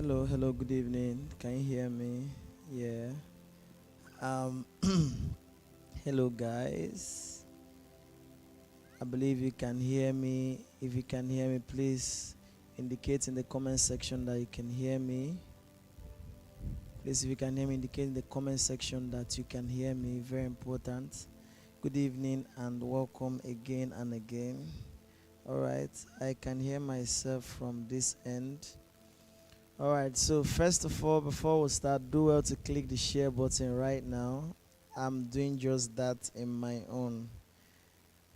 Hello, good evening. Can you hear me? Yeah. Um, hello, guys. I believe you can hear me. If you can hear me, please indicate in the comment section that you can hear me. Please, if you can hear me, indicate in the comment section that you can hear me. Very important. Good evening and welcome again and again. All right, I can hear myself from this end. All right, so first of all, before we start, do well to click the share button right now. I'm doing just that in my own.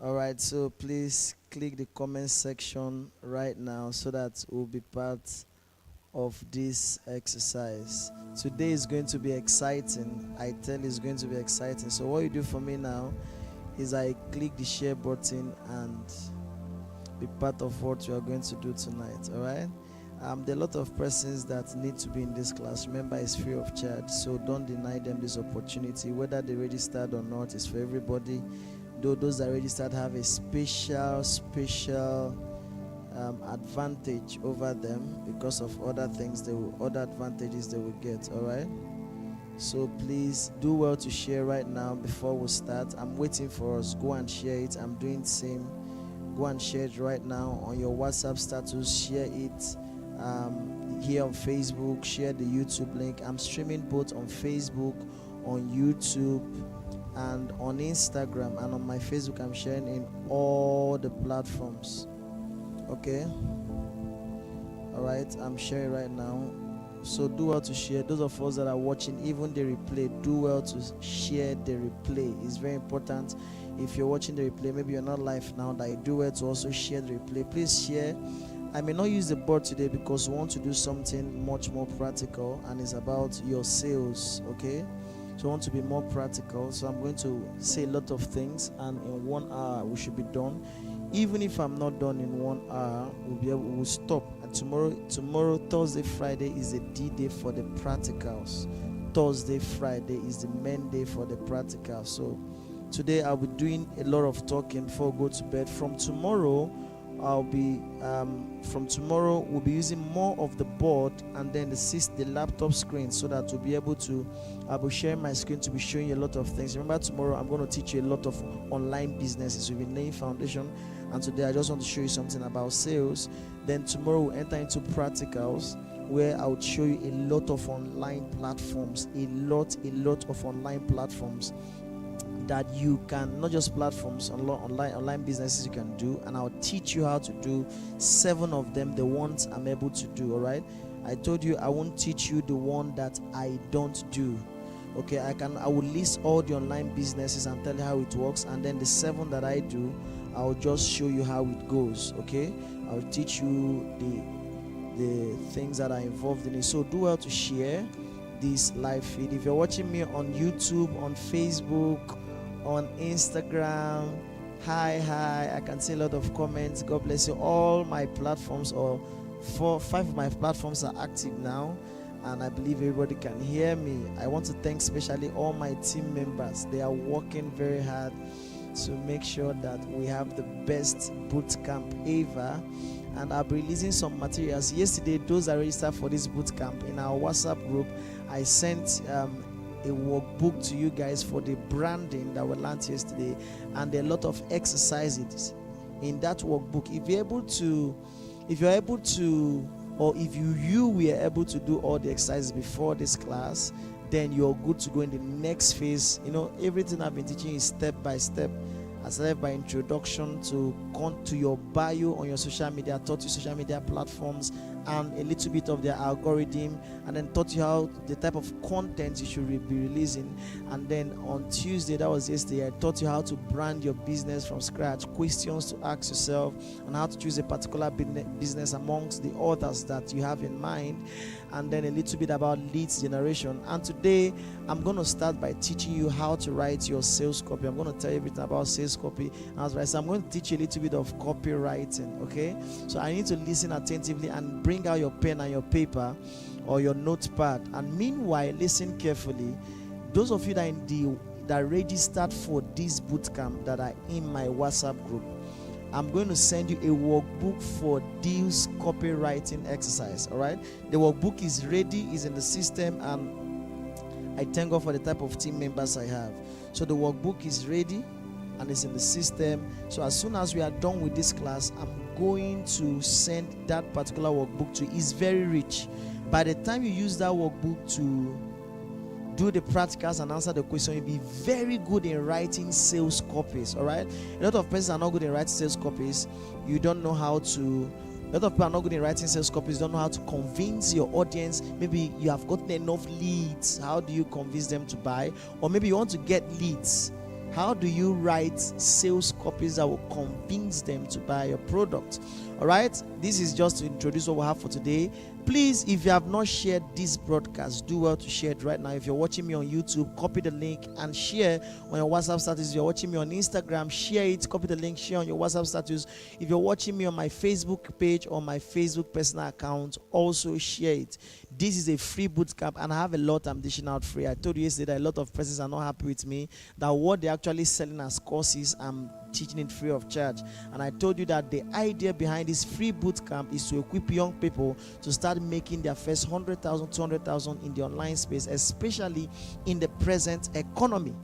All right, so please click the comment section right now so that we'll be part of this exercise. Today is going to be exciting. I tell you, it's going to be exciting. So what you do for me now is I click the share button and be part of what we are going to do tonight. All right. There are a lot of persons that need to be in this class. Remember, it's free of charge, so don't deny them this opportunity. Whether they registered or not, it's for everybody. Though those that registered have a special advantage over them because of other things, other advantages they will get. All right. So please do well to share right now before we start. I'm waiting for us. Go and share it. I'm doing the same. Go and share it right now on your WhatsApp status. Share it. Here on Facebook, share the YouTube link. I'm streaming both on Facebook, on YouTube, and on Instagram, and on my Facebook. I'm sharing in all the platforms. Okay. All right. I'm sharing right now. So do well to share. Those of us that are watching, even the replay, do well to share the replay. It's very important. If you're watching the replay, maybe you're not live now, that you do well to also share the replay. Please share. I may not use the board today because we want to do something much more practical, and it's about your sales. Okay, so I want to be more practical, so I'm going to say a lot of things, and in 1 hour we should be done. Even if I'm not done in 1 hour, we'll stop. And tomorrow, Thursday, Friday is the D-day for the practicals. Thursday, Friday is the main day for the practicals. So today I'll be doing a lot of talking before we go to bed. From tomorrow we'll be using more of the board and then the laptop screen, so that I'll be sharing my screen to be showing you a lot of things. Remember, tomorrow I'm going to teach you a lot of online businesses. We'll be laying foundation, and today I just want to show you something about sales. Then tomorrow we'll enter into practicals, where I would show you a lot of online platforms, a lot of online platforms that you can, not just platforms, online businesses you can do, and I'll teach you how to do 7 of them, the ones I'm able to do. All right, I told you I won't teach you the one that I don't do. Okay, I will list all the online businesses and tell you how it works, and then the 7 that I do, I'll just show you how it goes. Okay, I'll teach you the things that are involved in it. So do well to share this live feed. If you're watching me on YouTube, on Facebook, on Instagram, hi, I can see a lot of comments. God bless you. All my platforms, or 5 of my platforms, are active now, and I believe everybody can hear me. I want to thank especially all my team members. They are working very hard to make sure that we have the best bootcamp ever, and I'll be releasing some materials. Yesterday, those that registered for this bootcamp, in our WhatsApp group, I sent a workbook to you guys for the branding that we learned yesterday, and a lot of exercises in that workbook. If you're able to, or if you were able to do all the exercises before this class, then you're good to go in the next phase. Everything I've been teaching is step by step. I started by introduction to your bio on your social media, taught you social media platforms and a little bit of their algorithm, and then taught you how the type of content you should be releasing. And then on Tuesday, that was yesterday, I taught you how to brand your business from scratch, questions to ask yourself, and how to choose a particular business amongst the others that you have in mind, and then a little bit about leads generation. And today I'm going to start by teaching you how to write your sales copy. I'm going to tell you everything about sales copy. So I'm going to teach you a little bit of copywriting. Okay, so I need to listen attentively and bring out your pen and your paper or your notepad, and meanwhile listen carefully. Those of you that registered for this bootcamp that are in my WhatsApp group, I'm going to send you a workbook for this copywriting exercise. All right, the workbook is ready, is in the system, and I thank God for the type of team members I have. So the workbook is ready and it's in the system. So as soon as we are done with this class, I'm going to send that particular workbook to you. It's very rich. By the time you use that workbook to do the practicals and answer the question, you'll be very good in writing sales copies. All right, a lot of persons are not good in writing sales copies. You don't know how to. A lot of people are not good in writing sales copies, don't know how to convince your audience. Maybe you have gotten enough leads. How do you convince them to buy? Or maybe you want to get leads. How do you write sales copies that will convince them to buy your product? All right, this is just to introduce what we have for today. Please, if you have not shared this broadcast, do well to share it right now. If you're watching me on YouTube, copy the link and share on your WhatsApp status. If you're watching me on Instagram, share it, copy the link, share on your WhatsApp status. If you're watching me on my Facebook page or my Facebook personal account, also share it. This is a free bootcamp, and I have a lot I'm dishing out free. I told you yesterday that a lot of persons are not happy with me, that what they're actually selling as courses, I'm teaching it free of charge. And I told you that the idea behind this free bootcamp is to equip young people to start making their first 100,000, 200,000 in the online space, especially in the present economy.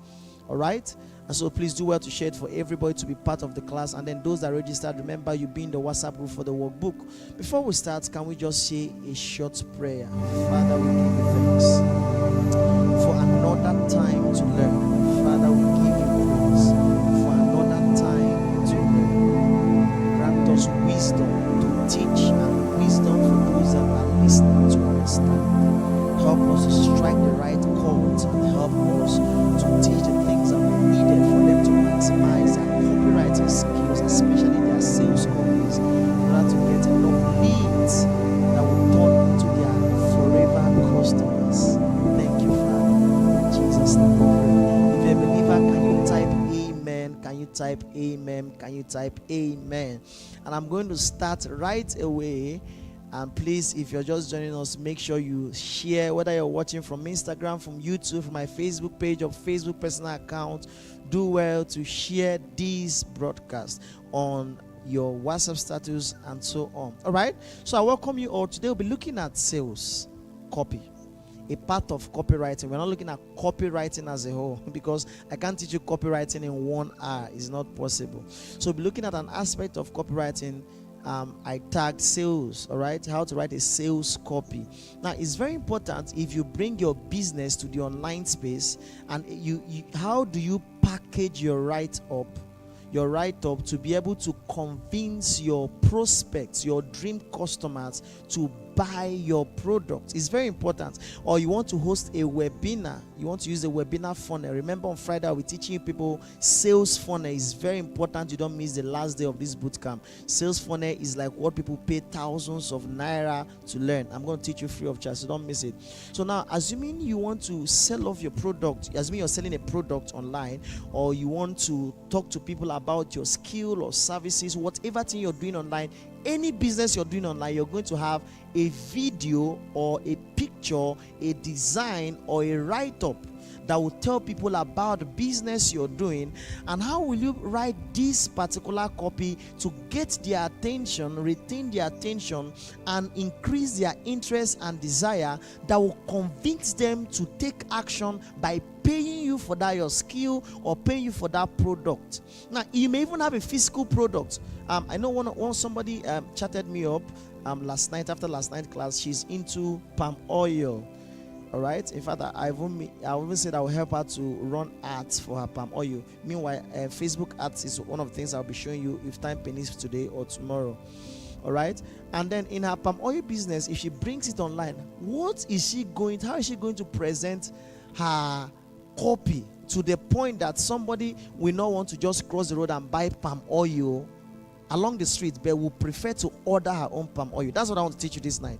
All right, and so please do well to share it for everybody to be part of the class. And then those that registered, remember, you be in the WhatsApp group for the workbook. Before we start, can we just say a short prayer? Father, we give you thanks for another time to learn. Father, we give you praise for another time to learn. Grant us wisdom to teach and wisdom for those that are listening to understand. Help us to strike the right chords and help us to teach the things that we needed for them to maximize their copywriting skills, especially their sales copies, in order to get enough leads that will turn into their forever customers. Thank you, Father. In Jesus' name we pray. If you're a believer, can you type amen? Can you type amen? Can you type amen? And I'm going to start right away. And please, if you're just joining us, make sure you share, whether you're watching from Instagram, from YouTube, from my Facebook page or Facebook personal account. Do well to share this broadcast on your WhatsApp status and so on. All right, so I welcome you all. Today we'll be looking at sales copy, a part of copywriting. We're not looking at copywriting as a whole, because I can't teach you copywriting in 1 hour. It's not possible. So we'll be looking at an aspect of copywriting. I tagged sales. All right, how to write a sales copy. Now, it's very important if you bring your business to the online space, and how do you package your write-up to be able to convince your prospects, your dream customers, to buy your product. It's very important. Or you want to host a webinar, you want to use a webinar funnel. Remember, on Friday I'll be teaching you people sales funnel. Is very important. You don't miss the last day of this bootcamp. Sales funnel is like what people pay thousands of naira to learn. I'm going to teach you free of charge, so don't miss it. So now, assuming you want to sell off your product, assuming you're selling a product online, or you want to talk to people about your skill or services, whatever thing you're doing online, any business you're doing online, you're going to have a video or a picture, a design or a write-up that will tell people about the business you're doing. And how will you write this particular copy to get their attention, retain their attention, and increase their interest and desire, that will convince them to take action by paying you for that your skill or paying you for that product. Now, you may even have a physical product. I know somebody chatted me up last night after last night class. She's into palm oil. All right. In fact, I even said I will help her to run ads for her palm oil. Meanwhile, Facebook ads is one of the things I'll be showing you if time permits today or tomorrow. All right. And then in her palm oil business, if she brings it online, how is she going to present her copy to the point that somebody will not want to just cross the road and buy palm oil along the street, but will prefer to order her own palm oil? That's what I want to teach you this night.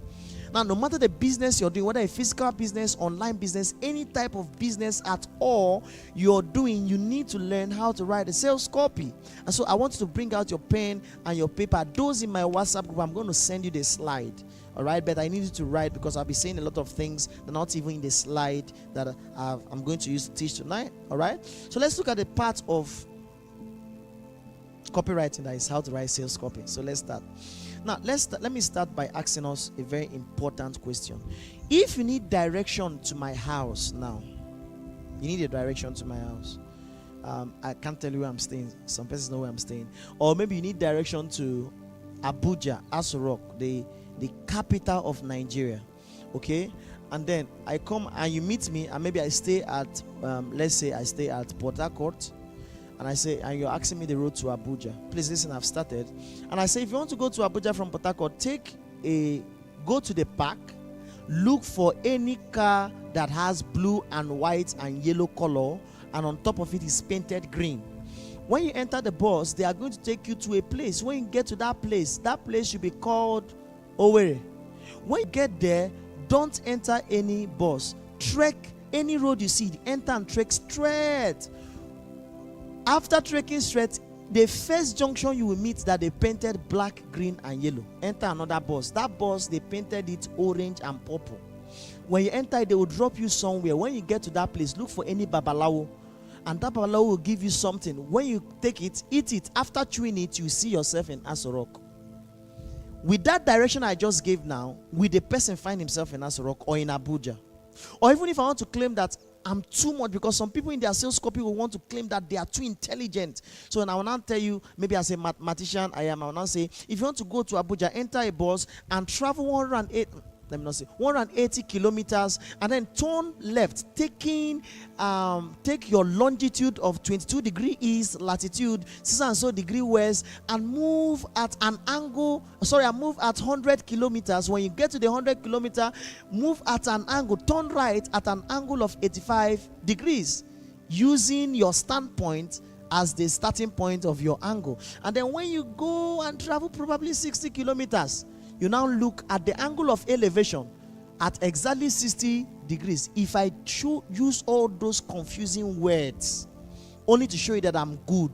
Now, no matter the business you're doing, whether a physical business, online business, any type of business at all you're doing, you need to learn how to write a sales copy. And so I want you to bring out your pen and your paper. Those in my WhatsApp group, I'm going to send you the slide. All right, but I need you to write, because I'll be saying a lot of things that are not even in the slide that I'm going to use to teach tonight. All right, so let's look at the part of Copywriting, that is how to write sales copy. So let's start. Now, let me start by asking us a very important question. If you need direction to my house now, you need a direction to my house. I can't tell you where I'm staying. Some persons know where I'm staying. Or maybe you need direction to Abuja, Aso Rock, the capital of Nigeria. Okay? And then I come and you meet me, and maybe I stay at, let's say I stay at Port Harcourt. And I say, and you're asking me the road to Abuja. Please listen, I've started. And I say, if you want to go to Abuja from Port Harcourt, go to the park, look for any car that has blue and white and yellow color, and on top of it is painted green. When you enter the bus, they are going to take you to a place. When you get to that place should be called Owerri. When you get there, don't enter any bus. Trek any road you see, enter and trek straight. After trekking straight, the first junction you will meet that they painted black, green, and yellow. Enter another bus. That bus, they painted it orange and purple. When you enter, they will drop you somewhere. When you get to that place, look for any babalawo, and that babalawo will give you something. When you take it, eat it. After chewing it, you see yourself in Aso Rock. With that direction I just gave now, will the person find himself in Aso Rock or in Abuja? Or even if I want to claim that I'm too much, because some people in their sales copy will want to claim that they are too intelligent. So I will not tell you, maybe as a mathematician I will not say, if you want to go to Abuja, enter a bus and travel 180 kilometers and then turn left, take your longitude of 22 degrees east, latitude 6 and so degree west, and move at an angle, move at 100 kilometers. When you get to the 100 kilometer, move at an angle, turn right at an angle of 85 degrees, using your standpoint as the starting point of your angle. And then when you go and travel probably 60 kilometers, you now look at the angle of elevation at exactly 60 degrees. If I use all those confusing words only to show you that I'm good,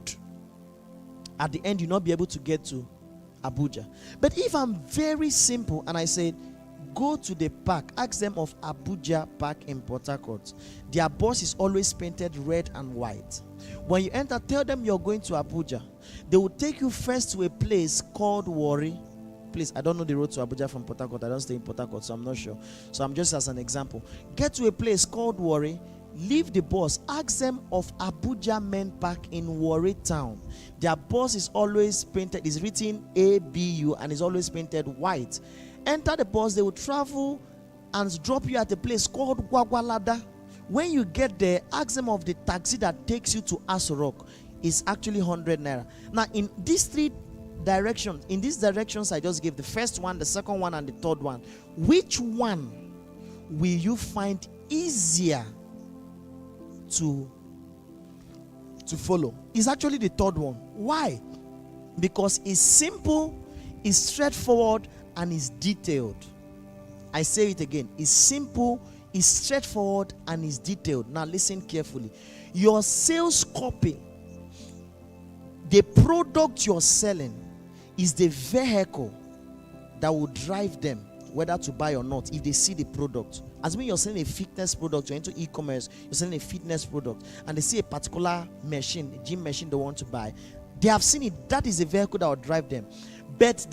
at the end you'll not be able to get to Abuja. But if I'm very simple and I say, go to the park, ask them of Abuja Park in Port Harcourt. Their bus is always painted red and white. When you enter, tell them you're going to Abuja. They will take you first to a place called Warri. Please, I don't know the road to Abuja from Port Harcourt. I don't stay in Port Harcourt, so I'm not sure. So I'm just as an example. Get to a place called Warri. Leave the bus. Ask them of Abuja Men Park in Warri Town. Their bus is always painted. It's written ABU and is always painted white. Enter the bus. They will travel and drop you at a place called Gwagwalada. When you get there, ask them of the taxi that takes you to Aso Rock. It's actually 100 naira. Now, in these directions I just gave, the first one, the second one, and the third one, which one will you find easier to follow? It's actually the third one. Why? Because it's simple, it's straightforward, and it's detailed. I say it again. It's simple, it's straightforward, and it's detailed. Now listen carefully. Your sales copy, the product you're selling, is the vehicle that will drive them whether to buy or not if they see the product. As when you're selling a fitness product, you're into e-commerce, you're selling a fitness product, and they see a particular machine, a gym machine they want to buy, they have seen it. That is a vehicle that will drive them. But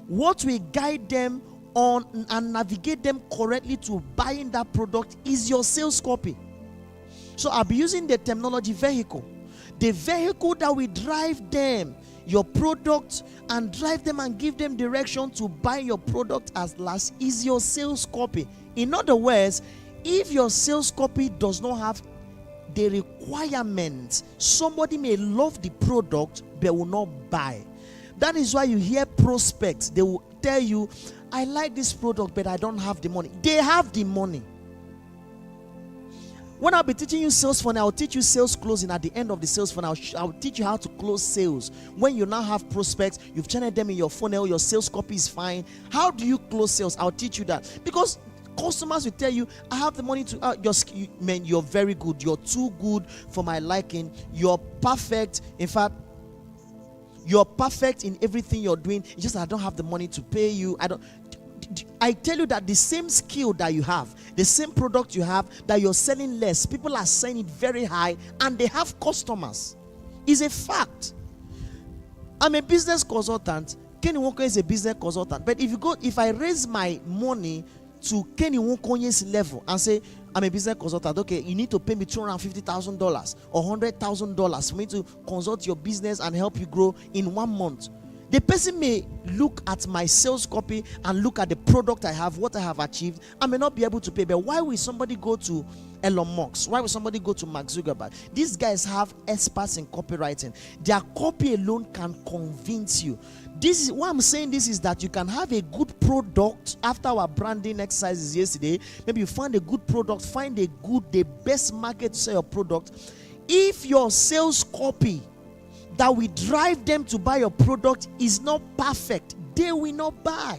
what will guide them on and navigate them correctly to buying that product is your sales copy. So I'll be using the terminology vehicle. The vehicle that will drive them, your product, and drive them and give them direction to buy your product as last is your sales copy. In other words, if your sales copy does not have the requirements, somebody may love the product but will not buy. That is why you hear prospects. They will tell you, I like this product but I don't have the money. They have the money. When I'll be teaching you sales funnel, I'll teach you sales closing at the end of the sales funnel. I'll teach you how to close sales. When you now have prospects, you've channeled them in your funnel, your sales copy is fine. How do you close sales? I'll teach you that. Because customers will tell you, I have the money to, you're very good. You're too good for my liking. You're perfect. In fact, you're perfect in everything you're doing. It's just I don't have the money to pay you. I tell you that the same skill that you have, the same product you have, that you're selling less, people are selling it very high and they have customers. It's a fact. I'm a business consultant. Kenny Wonko is a business consultant. But if I raise my money to Kenny Wonko's level and say, I'm a business consultant, okay, you need to pay me $250,000 or $100,000 for me to consult your business and help you grow in 1 month. The person may look at my sales copy and look at the product I have, what I have achieved, and may not be able to pay. But why will somebody go to Elon Musk? Why will somebody go to Mark Zuckerberg? These guys have experts in copywriting. Their copy alone can convince you. This is why I'm saying this is that you can have a good product after our branding exercises yesterday. Maybe you find a good product, find the best market to sell your product. If your sales copy that will drive them to buy your product is not perfect, they will not buy.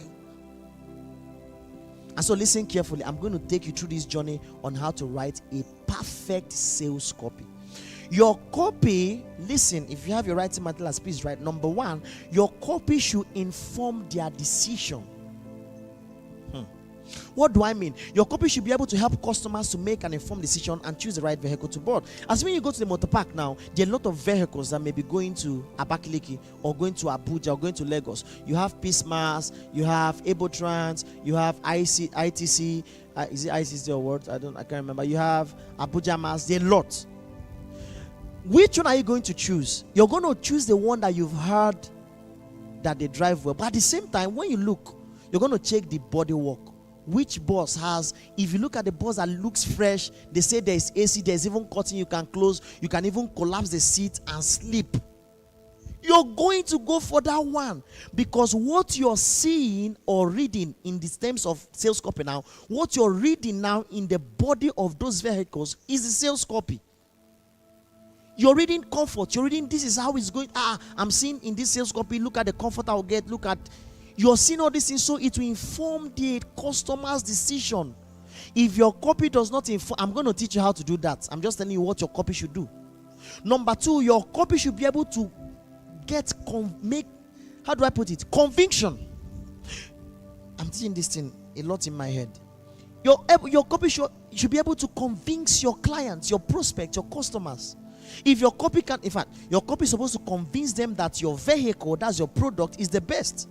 And so listen carefully. I'm going to take you through this journey on how to write a perfect sales copy. Your copy, listen, if you have your writing materials, please write. Number one, your copy should inform their decision. What do I mean? Your copy should be able to help customers to make an informed decision and choose the right vehicle to board. As when you go to the motor park now, there are a lot of vehicles that may be going to Abakaliki or going to Abuja or going to Lagos. You have Peace Mass, you have Abotrans, you have ITC. Is it ITC or what? I can't remember. You have Abuja Mass. There are a lot. Which one are you going to choose? You're going to choose the one that you've heard that they drive well. But at the same time, when you look, you're going to check the bodywork. Which bus has, if you look at the bus that looks fresh, they say there's AC, there's even curtain you can close, you can even collapse the seat and sleep. You're going to go for that one because what you're seeing or reading in the terms of sales copy now, what you're reading now in the body of those vehicles is the sales copy. You're reading comfort, you're reading this is how it's going. I'm seeing in this sales copy, look at the comfort I'll get, look at. You're seeing all these things, so it will inform the customer's decision. If your copy does not inform, I'm going to teach you how to do that. I'm just telling you what your copy should do. Number two, your copy should be able to how do I put it? Conviction. I'm teaching this thing a lot in my head. Your copy should be able to convince your clients, your prospects, your customers. If your copy can, in fact, your copy is supposed to convince them that your vehicle, that's your product, is the best.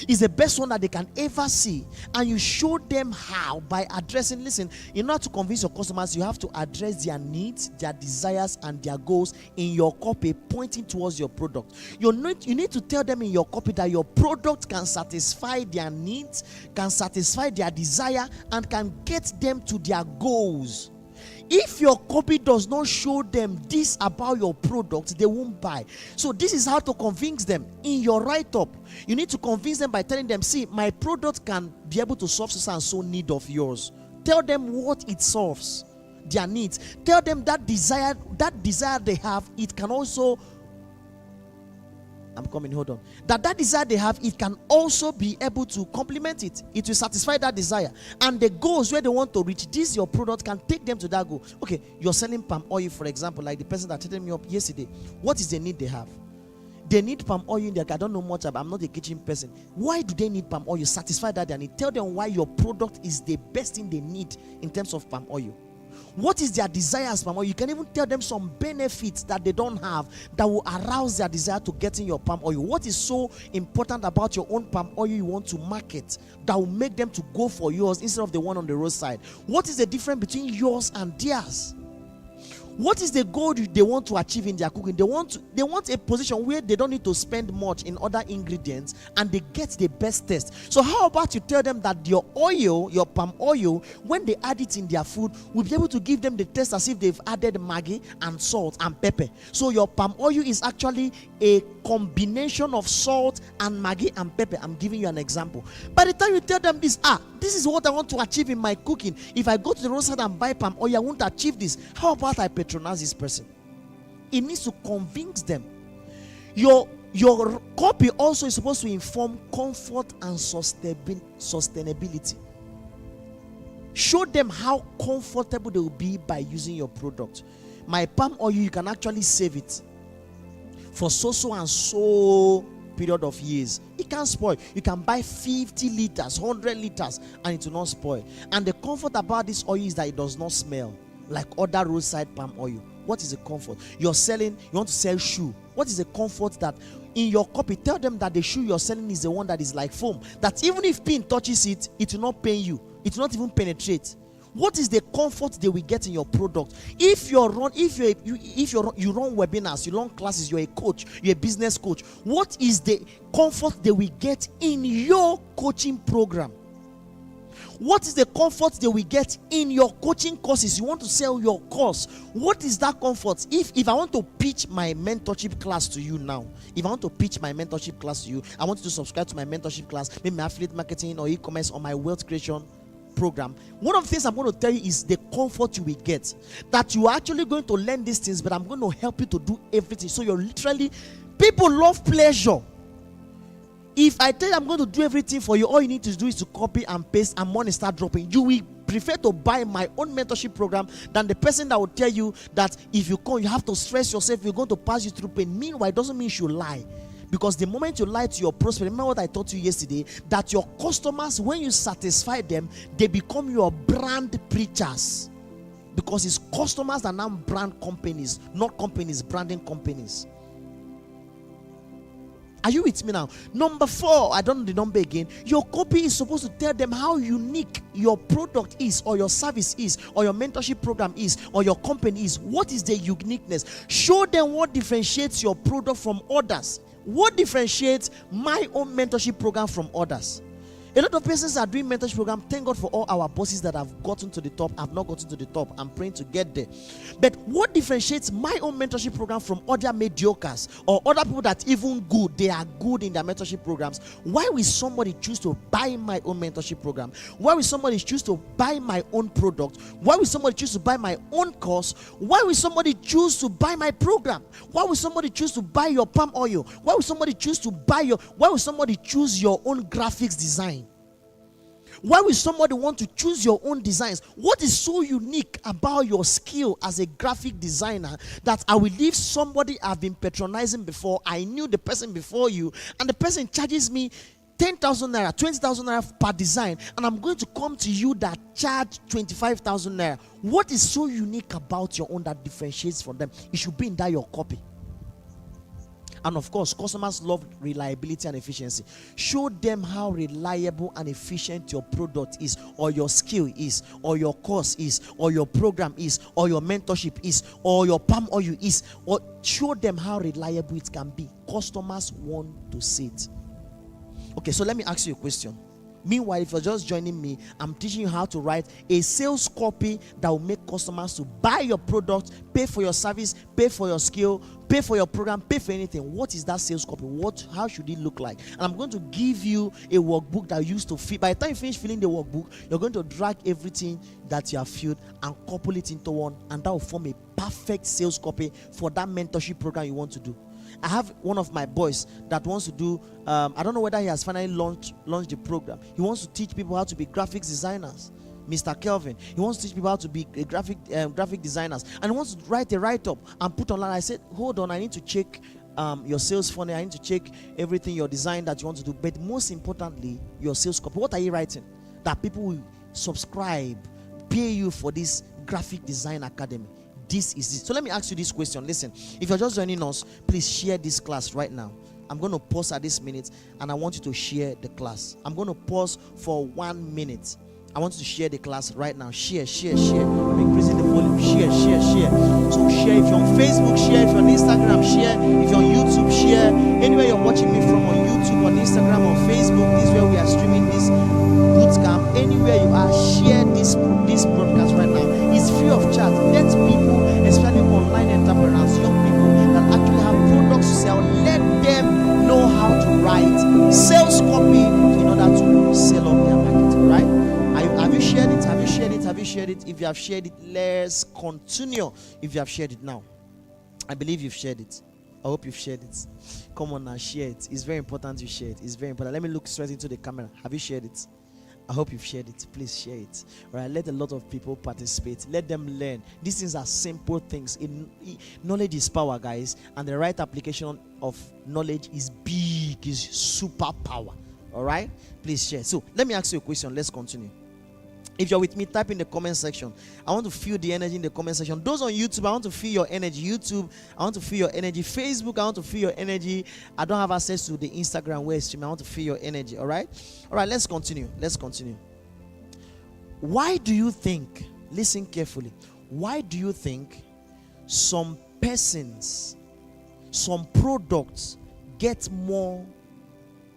Is the best one that they can ever see, and you show them how by addressing. Listen, in order to convince your customers, you have to address their needs, their desires, and their goals in your copy, pointing towards your product. You need to tell them in your copy that your product can satisfy their needs, can satisfy their desire, and can get them to their goals. If your copy does not show them this about your product, they won't buy. So this is how to convince them. In your write-up, you need to convince them by telling them, see, my product can be able to solve so and so need of yours. Tell them what it solves, their needs. Tell them that desire they have, it can also, hold on. That desire they have, it can also be able to complement it. It will satisfy that desire. And the goals where they want to reach, this your product can take them to that goal. Okay, you're selling palm oil, for example, like the person that chatted me up yesterday. What is the need they have? They need palm oil in their car. I don't know much about, I'm not a kitchen person. Why do they need palm oil? Satisfy that their need. Tell them why your product is the best thing they need in terms of palm oil. What is their desires, palm oil? You can even tell them some benefits that they don't have that will arouse their desire to get in your palm oil. What is so important about your own palm oil you want to market that will make them to go for yours instead of the one on the roadside? What is the difference between yours and theirs? What is the goal they want to achieve in their cooking? They want a position where they don't need to spend much in other ingredients and they get the best taste. So how about you tell them that your oil, your palm oil, when they add it in their food, will be able to give them the taste as if they've added Maggi and salt and pepper. So your palm oil is actually a combination of salt and Maggi and pepper. I'm giving you an example. By the time you tell them this is what I want to achieve in my cooking. If I go to the roadside and buy palm oil, I won't achieve this. How about I patronize this person? It needs to convince them. Your copy also is supposed to inform comfort and sustainability. Show them how comfortable they will be by using your product. My palm oil, you can actually save it for so and so period of years. It can't spoil. You can buy 50 liters, 100 liters, and it will not spoil. And the comfort about this oil is that it does not smell like other roadside palm oil. What is a comfort? You want to sell shoe. What is a comfort that in your copy? Tell them that the shoe you're selling is the one that is like foam, that even if pin touches it, it will not pain you. It will not even penetrate. What is the comfort they will get in your product? If you run webinars, you run classes, you're a coach, you're a business coach, what is the comfort they will get in your coaching program? What is the comfort they will get in your coaching courses? You want to sell your course. What is that comfort? If I want to pitch my mentorship class to you now, if I want to pitch my mentorship class to you, I want you to subscribe to my mentorship class, maybe my affiliate marketing or e-commerce or my wealth creation program. One of the things I'm going to tell you is the comfort you will get. That you are actually going to learn these things, but I'm going to help you to do everything. So you're literally, people love pleasure. If I tell you I'm going to do everything for you, all you need to do is to copy and paste and money start dropping. You will prefer to buy my own mentorship program than the person that will tell you that if you come, you have to stress yourself, you're going to pass you through pain. Meanwhile, it doesn't mean you should lie. Because the moment you lie to your prospect, remember what I taught you yesterday, that your customers, when you satisfy them, they become your brand preachers. Because it's customers that now brand companies, not companies branding companies. Are you with me now? Number 4, I don't know the number again. Your copy is supposed to tell them how unique your product is, or your service is, or your mentorship program is, or your company is. What is the uniqueness? Show them what differentiates your product from others. What differentiates my own mentorship program from others? A lot of persons are doing mentorship program. Thank God for all our bosses that have gotten to the top, have not gotten to the top. I'm praying to get there. But what differentiates my own mentorship program from other mediocres or other people that even good, they are good in their mentorship programs? Why will somebody choose to buy my own mentorship program? Why will somebody choose to buy my own product? Why will somebody choose to buy my own course? Why will somebody choose to buy my program? Why will somebody choose to buy your palm oil? Why will somebody choose to buy why will somebody choose your own graphics design? Why will somebody want to choose your own designs? What is so unique about your skill as a graphic designer that I will leave somebody I've been patronizing before, I knew the person before you, and the person charges me 10,000 naira, 20,000 naira per design, and I'm going to come to you that charge 25,000 naira. What is so unique about your own that differentiates from them? It should be in that your copy. And of course, customers love reliability and efficiency. Show them how reliable and efficient your product is, or your skill is, or your course is, or your program is, or your mentorship is, or your palm oil is, or show them how reliable it can be. Customers want to see it. Okay, so let me ask you a question. Meanwhile, if you're just joining me, I'm teaching you how to write a sales copy that will make customers to buy your product, pay for your service, pay for your skill, pay for your program, pay for anything. What is that sales copy? How should it look like? And I'm going to give you a workbook that you used to fill. By the time you finish filling the workbook, you're going to drag everything that you have filled and couple it into one, and that will form a perfect sales copy for that mentorship program you want to do. I have one of my boys that wants to do, I don't know whether he has finally launched the program. He wants to teach people how to be graphics designers. Mr. Kelvin, he wants to teach people how to be a graphic designers, and he wants to write a write-up and put online. I said, hold on, I need to check your sales funnel. I need to check everything, your design that you want to do, but most importantly, your sales copy. What are you writing that people will subscribe, pay you for this graphic design academy? This is it. So let me ask you this question. Listen, if you're just joining us, please share this class right now. I'm going to pause at this minute, and I want you to share the class. I'm going to pause for 1 minute. I want you to share the class right now. Share. I'm increasing the volume. Share. So share. If you're on Facebook, share. If you're on Instagram, share. If you're on YouTube, share. Anywhere you're watching me from, on YouTube, on Instagram, on Facebook, this is where we are streaming this bootcamp. Anywhere you are, share this broadcast right now. It's free of charge. Let people, especially online entrepreneurs, young people that actually have products to sell, let them know how to write sales copy in order to sell up their market, right? Have you shared it? Have you shared it? If you have shared it, let's continue. If you have shared it now, I believe you've shared it. I hope you've shared it. Come on now, share it. It's very important you share it. It's very important. Let me look straight into the camera. Have you shared it? I hope you've shared it. Please share it. All right, let a lot of people participate. Let them learn. These things are simple things. Knowledge is power, guys. And the right application of knowledge is big, is super power. All right? Please share. So let me ask you a question. Let's continue. If you're with me, type in the comment section. I want to feel the energy in the comment section. Those on YouTube, I want to feel your energy. YouTube, I want to feel your energy. Facebook, I want to feel your energy. I don't have access to the Instagram where stream. I want to feel your energy. All right, let's continue. Why do you think, listen carefully, why do you think some persons, some products get more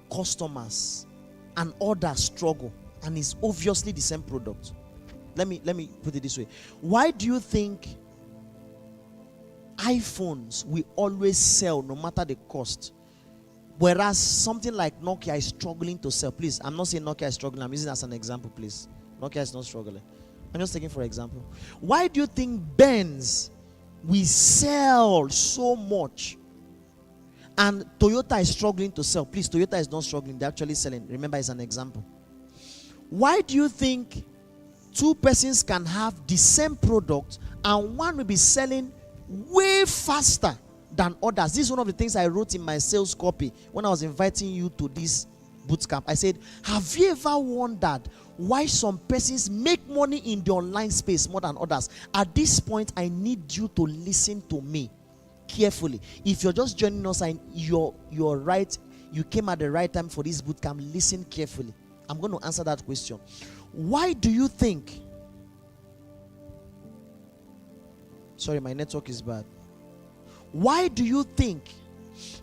customers and others struggle, and it's obviously the same product? Let me put it this way. Why do you think iPhones will always sell no matter the cost, whereas something like Nokia is struggling to sell? Please, I'm not saying Nokia is struggling. I'm using it as an example, please. Nokia is not struggling. I'm just taking for example. Why do you think Benz will sell so much and Toyota is struggling to sell? Please, Toyota is not struggling. They're actually selling. Remember, it's an example. Why do you think two persons can have the same product and one will be selling way faster than others? This is one of the things I wrote in my sales copy when I was inviting you to this bootcamp. I said, have you ever wondered why some persons make money in the online space more than others? At this point, I need you to listen to me carefully. If you're just joining us and you're right, you came at the right time for this bootcamp, listen carefully. I'm going to answer that question. Why do you think? Sorry, my network is bad. Why do you think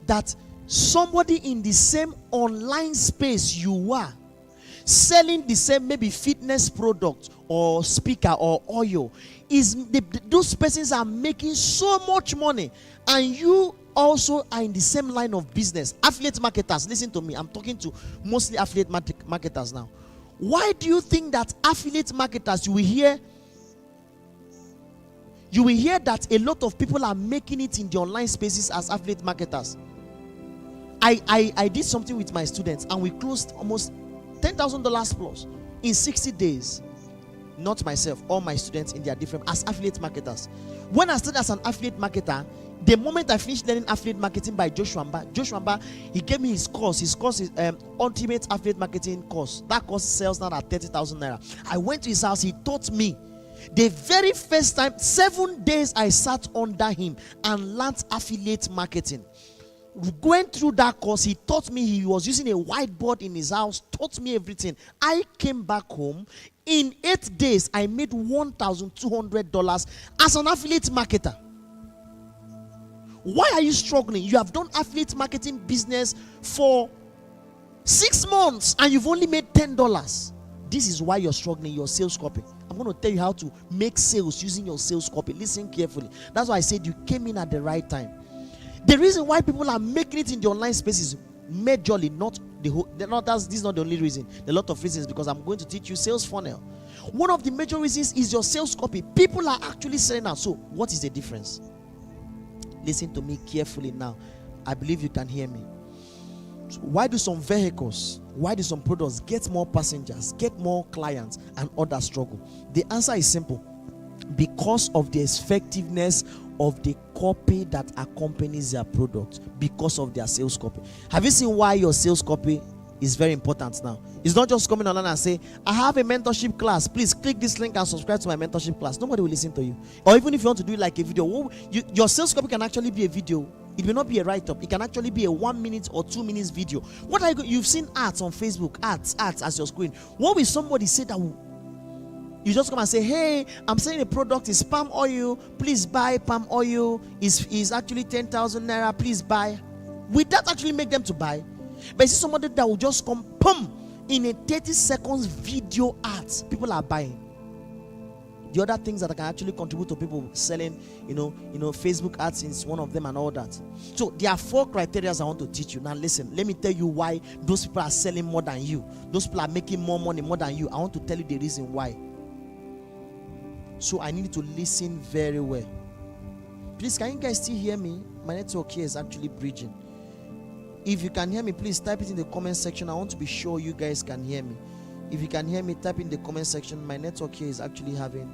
that somebody in the same online space you are, selling the same maybe fitness product or speaker or oil, those persons are making so much money, and you also are in the same line of business? Affiliate marketers, listen to me. I'm talking to mostly affiliate marketers now. Why do you think that affiliate marketers, you will hear that a lot of people are making it in the online spaces as affiliate marketers? I did something with my students and we closed almost $10,000 plus in 60 days. Not myself, all my students in their different as affiliate marketers. When I started as an affiliate marketer, the moment I finished learning affiliate marketing by Joshua Mba, he gave me his course. His course is Ultimate Affiliate Marketing course. That course sells now at 30,000 naira. I went to his house. He taught me. The very first time, 7 days I sat under him and learned affiliate marketing. Going through that course, he taught me. He was using a whiteboard in his house, taught me everything. I came back home. In 8 days, I made $1,200 as an affiliate marketer. Why are you struggling? You have done affiliate marketing business for 6 months and you've only made $10. This is why you're struggling. Your sales copy. I'm going to tell you how to make sales using your sales copy. Listen carefully. That's why I said you came in at the right time. The reason why people are making it in the online space is majorly not the whole. This is not the only reason. There are a lot of reasons, because I'm going to teach you sales funnel. One of the major reasons is your sales copy. People are actually selling out. So what is the difference? Listen to me carefully now. I believe you can hear me. So why do some vehicles, why do some products get more passengers, get more clients, and others struggle? The answer is simple. Because of the effectiveness of the copy that accompanies their product, because of their sales copy. Have you seen why your sales copy is very important now? It's not just coming online and say, I have a mentorship class. Please click this link and subscribe to my mentorship class. Nobody will listen to you. Or even if you want to do it like a video, your sales copy can actually be a video. It will not be a write-up. It can actually be a 1 minute or 2 minutes video. What are you've seen ads on Facebook, ads as your screen. What will somebody say that you just come and say, hey, I'm selling a product, is palm oil, please buy palm oil, is actually 10,000 naira, please buy. Will that actually make them to buy? But you see somebody that will just come, boom, in a 30 seconds video ads, people are buying. The other things that can actually contribute to people selling, Facebook ads is one of them and all that. So there are 4 criteria I want to teach you. Now listen, let me tell you why those people are selling more than you. Those people are making more money more than you. I want to tell you the reason why. So I need you to listen very well. Please, can you guys still hear me? My network here is actually bridging. If you can hear me, please type it in the comment section. I want to be sure you guys can hear me. If you can hear me, type in the comment section. My network here is actually having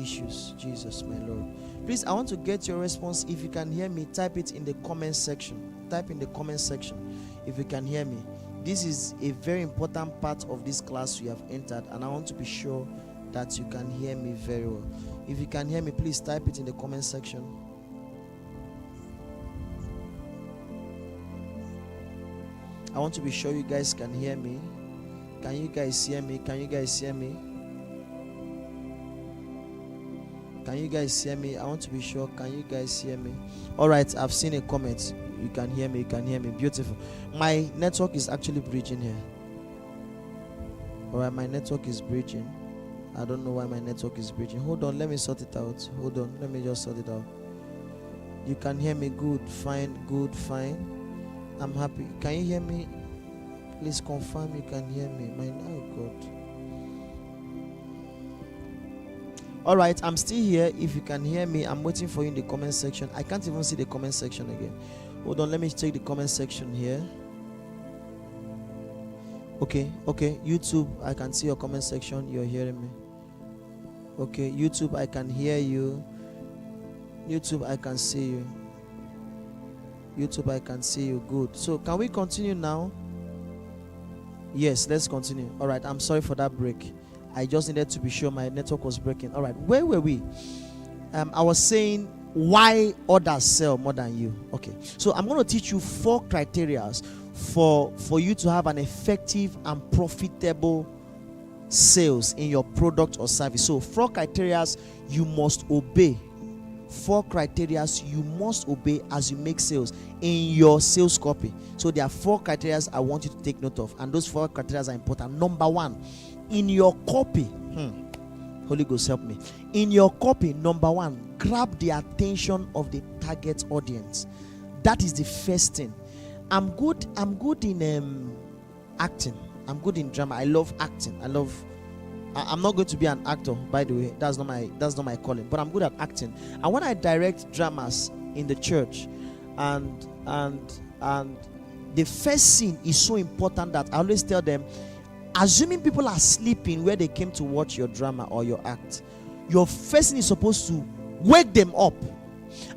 issues. Jesus, my Lord. Please, I want to get your response. If you can hear me, type it in the comment section. Type in the comment section if you can hear me. this is a very important part of this class you have entered, and I want to be sure that you can hear me very well. If you can hear me, please type it in the comment section. I want to be sure you guys can hear me. Can you guys hear me? Can you guys hear me? Can you guys hear me? I want to be sure. Can you guys hear me? All right, I've seen a comment. You can hear me. You can hear me. Beautiful. My network is actually bridging here. All right, my network is bridging. I don't know why my network is bridging. Hold on, let me sort it out. Hold on, let me just sort it out. You can hear me. Good, fine, good, fine. I'm happy. Can you hear me? Please confirm you can hear me. Oh God. All right, I'm still here. If you can hear me, I'm waiting for you in the comment section. I can't even see the comment section again. Hold on, let me check the comment section here. Okay, YouTube, I can see your comment section. You're hearing me. Okay, YouTube, I can hear you. YouTube, I can see you. YouTube, I can see you. Good. So can we continue now? Yes, let's continue. All right, I'm sorry for that break. I just needed to be sure my network was breaking. All right, where were we? I was saying why others sell more than you. Okay, so I'm going to teach you 4 criteria for you to have an effective and profitable sales in your product or service. So 4 criteria you must obey. 4 criteria you must obey as you make sales in your sales copy. So there are 4 criteria I want you to take note of, and those 4 criteria are important. Number 1, in your copy, Holy Ghost help me. In your copy, number 1, grab the attention of the target audience. That is the first thing. I'm good in acting. I'm good in drama. I love acting. I'm not going to be an actor, by the way. That's not my calling. But I'm good at acting. And when I direct dramas in the church, and the first scene is so important that I always tell them, assuming people are sleeping where they came to watch your drama or your act, your first scene is supposed to wake them up.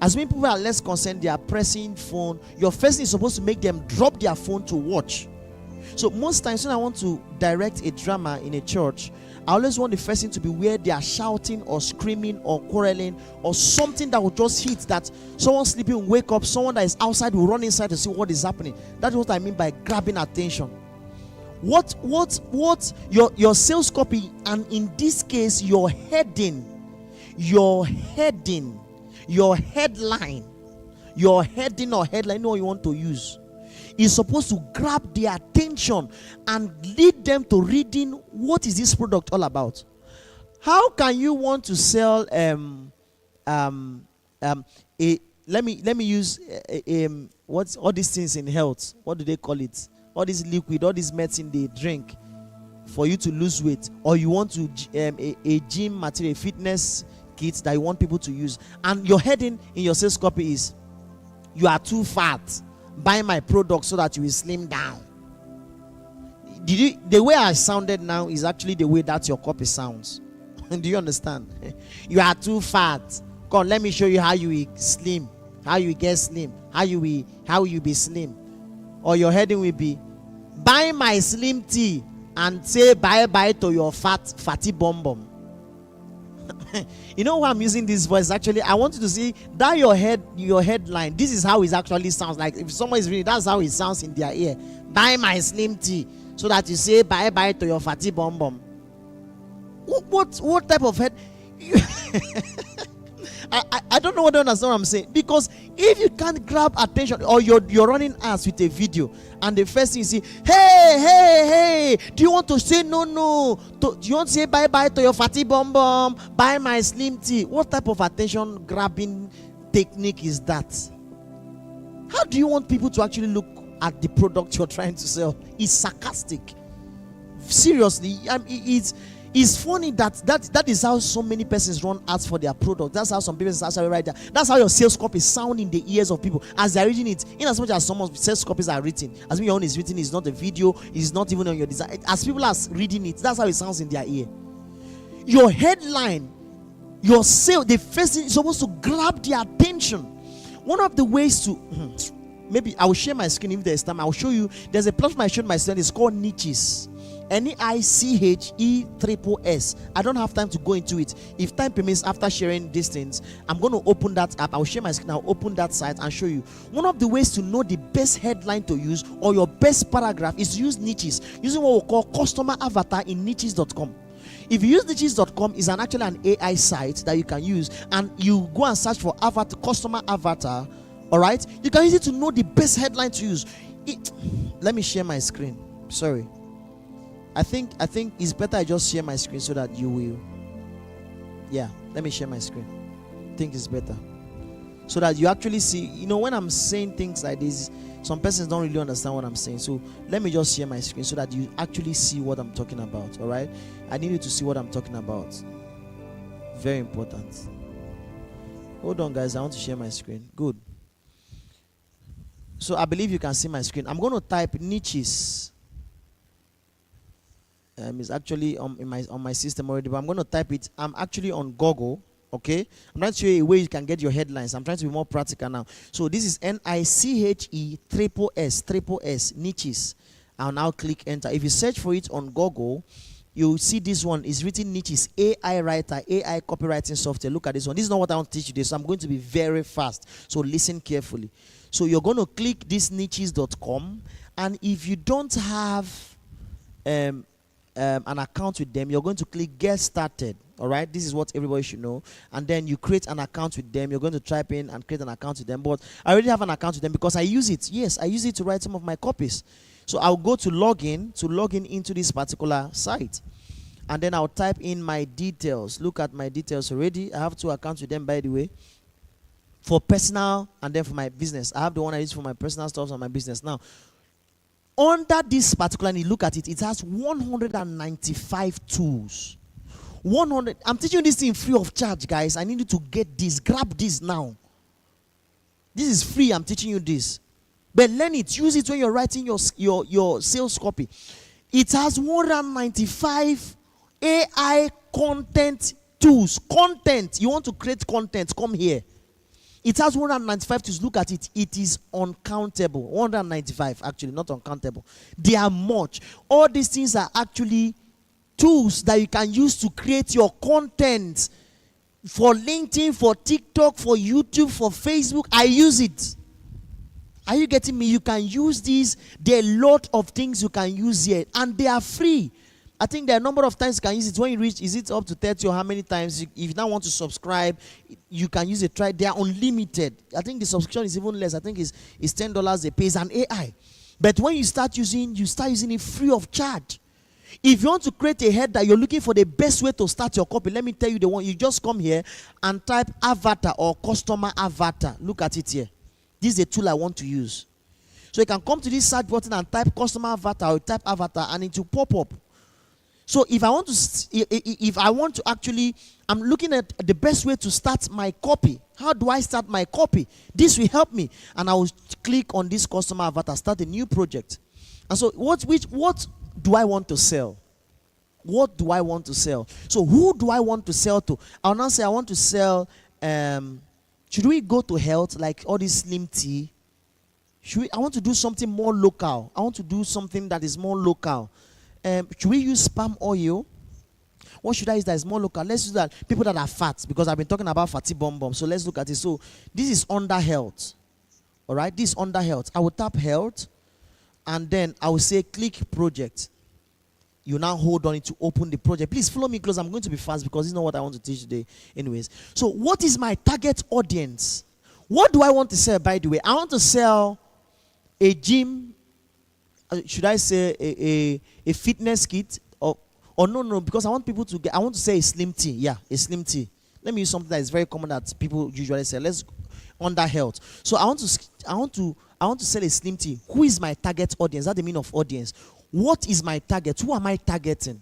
Assuming people are less concerned, they are pressing phone, your first scene is supposed to make them drop their phone to watch. So most times when I want to direct a drama in a church, I always want the first thing to be where they are shouting or screaming or quarreling or something that will just hit, that someone sleeping will wake up, someone that is outside will run inside to see what is happening. That is what I mean by grabbing attention. What your sales copy, and in this case your heading, your heading or headline, know what you want to use, is supposed to grab their attention and lead them to reading what is this product all about. How can you want to sell let me use what's all these things in health, what do they call it, all this liquid, all this medicine they drink for you to lose weight, or you want to a gym material, fitness kits that you want people to use, and your heading in your sales copy is "You are too fat, buy my product so that you will slim down." The way I sounded now is actually the way that your copy sounds. Do you understand? You are too fat. Come, let me show you how you will slim, how you will get slim, how you will be slim. Or your heading will be "Buy my slim tea and say bye bye to your fatty bum bum." You know why I'm using this voice? Actually, I want you to see that your headline. This is how it actually sounds. Like if someone is reading, that's how it sounds in their ear. "Buy my slim tea so that you say bye bye to your fatty bum bum." What type of head? I don't know what to understand what I'm saying, because if you can't grab attention, or you're running ads with a video, and the first thing you see, hey, do you want to say no? Do you want to say bye bye to your fatty bum bum? Buy my slim tea. What type of attention grabbing technique is that? How do you want people to actually look at the product you're trying to sell? It's sarcastic. Seriously, it's funny that is how so many persons run ads for their product. That's how some people actually write that. That's how your sales copy sound in the ears of people as they're reading it. In as much as some sales copies are written, as your own is written, it's not a video, it's not even on your design. As people are reading it, that's how it sounds in their ear. Your headline, your sale, the first thing is supposed to grab their attention. One of the ways to maybe I will share my screen if there's time. I'll show you. There's a platform I showed my student. It's called Niches. NICHESS. I don't have time to go into it. If time permits, after sharing these things, I'm going to open that app. I'll share my screen. I'll open that site and show you. One of the ways to know the best headline to use or your best paragraph is to use niches, using what we call customer avatar in niches.com. If you use niches.com, it's actually an AI site that you can use, and you go and search for avatar, customer avatar. All right, you can use it to know the best headline to use. Let me share my screen. Sorry. I think it's better I just share my screen so that you will. Yeah, let me share my screen. I think it's better. So that you actually see, when I'm saying things like this, some persons don't really understand what I'm saying. So let me just share my screen so that you actually see what I'm talking about. All right? I need you to see what I'm talking about. Very important. Hold on, guys. I want to share my screen. Good. So I believe you can see my screen. I'm going to type niches. It's actually on my system already, but I'm going to type it. I'm actually on Google. Okay, I'm trying to show you a way you can get your headlines. I'm trying to be more practical now. So this is NICHESS niches. I'll now click enter. If you search for it on Google, you'll see this one is written niches, AI writer, AI copywriting software. Look at this one. This is not what I want to teach you today, so I'm going to be very fast. So listen carefully. So you're going to click this niches.com, and if you don't have an account with them, you're going to click get started. All right, this is what everybody should know. And then you create an account with them. You're going to type in and create an account with them. But I already have an account with them because I use it. Yes, I use it to write some of my copies. So I'll go to login into this particular site, and then I'll type in my details. Look at my details already. I have 2 accounts with them, by the way, for personal and then for my business. I have the one I use for my personal stuff and my business. Now, under this particular, look at it. It has 195 tools. 100. I'm teaching you this thing free of charge, guys. I need you to get this. Grab this now. This is free. I'm teaching you this. But learn it. Use it when you're writing your sales copy. It has 195 AI content tools. Content. You want to create content? Come here. It has 195 tools. Look at it. It is uncountable. 195, actually, not uncountable. They are much. All these things are actually tools that you can use to create your content for LinkedIn, for TikTok, for YouTube, for Facebook. I use it. Are you getting me? You can use these. There are a lot of things you can use here, and they are free. I think there are a number of times you can use it. When you reach, is it up to 30 or how many times? If you now want to subscribe, you can use it. Try. They are unlimited. I think the subscription is even less. I think it's $10 a pay. It's an AI. But when you start using it free of charge. If you want to create a header, you're looking for the best way to start your copy. Let me tell you the one. You just come here and type avatar or customer avatar. Look at it here. This is the tool I want to use. So you can come to this search button and type customer avatar or type avatar, and it will pop up. So if I want to actually, I'm looking at the best way to start my copy. How do I start my copy? This will help me. And I will click on this customer avatar, start a new project. And so what do I want to sell? What do I want to sell? So who do I want to sell to? I'll now say I want to sell, should we go to health, like all this slim tea? I want to do something more local. I want to do something that is more local. Should we use palm oil? What should I use that is more local? Let's use that. People that are fat, because I've been talking about fatty bomb. So let's look at it. So this is under health. All right, this is under health. I will tap health, and then I will say click project. You now hold on it to open the project. Please follow me close. I'm going to be fast because this is not what I want to teach today. Anyways, so what is my target audience? What do I want to sell, by the way? I want to sell a gym. Should I say a fitness kit? Or no, because I want people to get, I want to say a slim tea. Yeah, a slim tea. Let me use something that is very common that people usually sell. Let's under health. So I want to sell a slim tea. Who is my target audience? That's the meaning of audience. What is my target? Who am I targeting?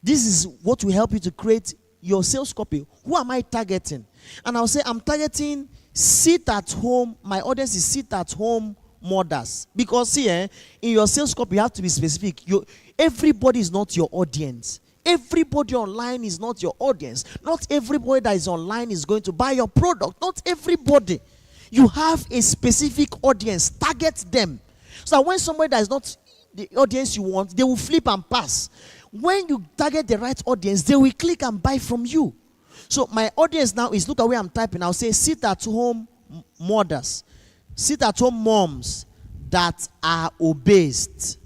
This is what will help you to create your sales copy. Who am I targeting? And I'll say I'm targeting sit at home. My audience is sit at home mothers. Because see, in your sales copy, you have to be specific. Everybody is not your audience. Everybody online is not your audience. Not everybody that is online is going to buy your product. Not everybody. You have a specific audience. Target them. So that when somebody that is not the audience you want, they will flip and pass. When you target the right audience, they will click and buy from you. So my audience now is, look at where I'm typing. I'll say sit at home mothers. Sit at home moms that are obese.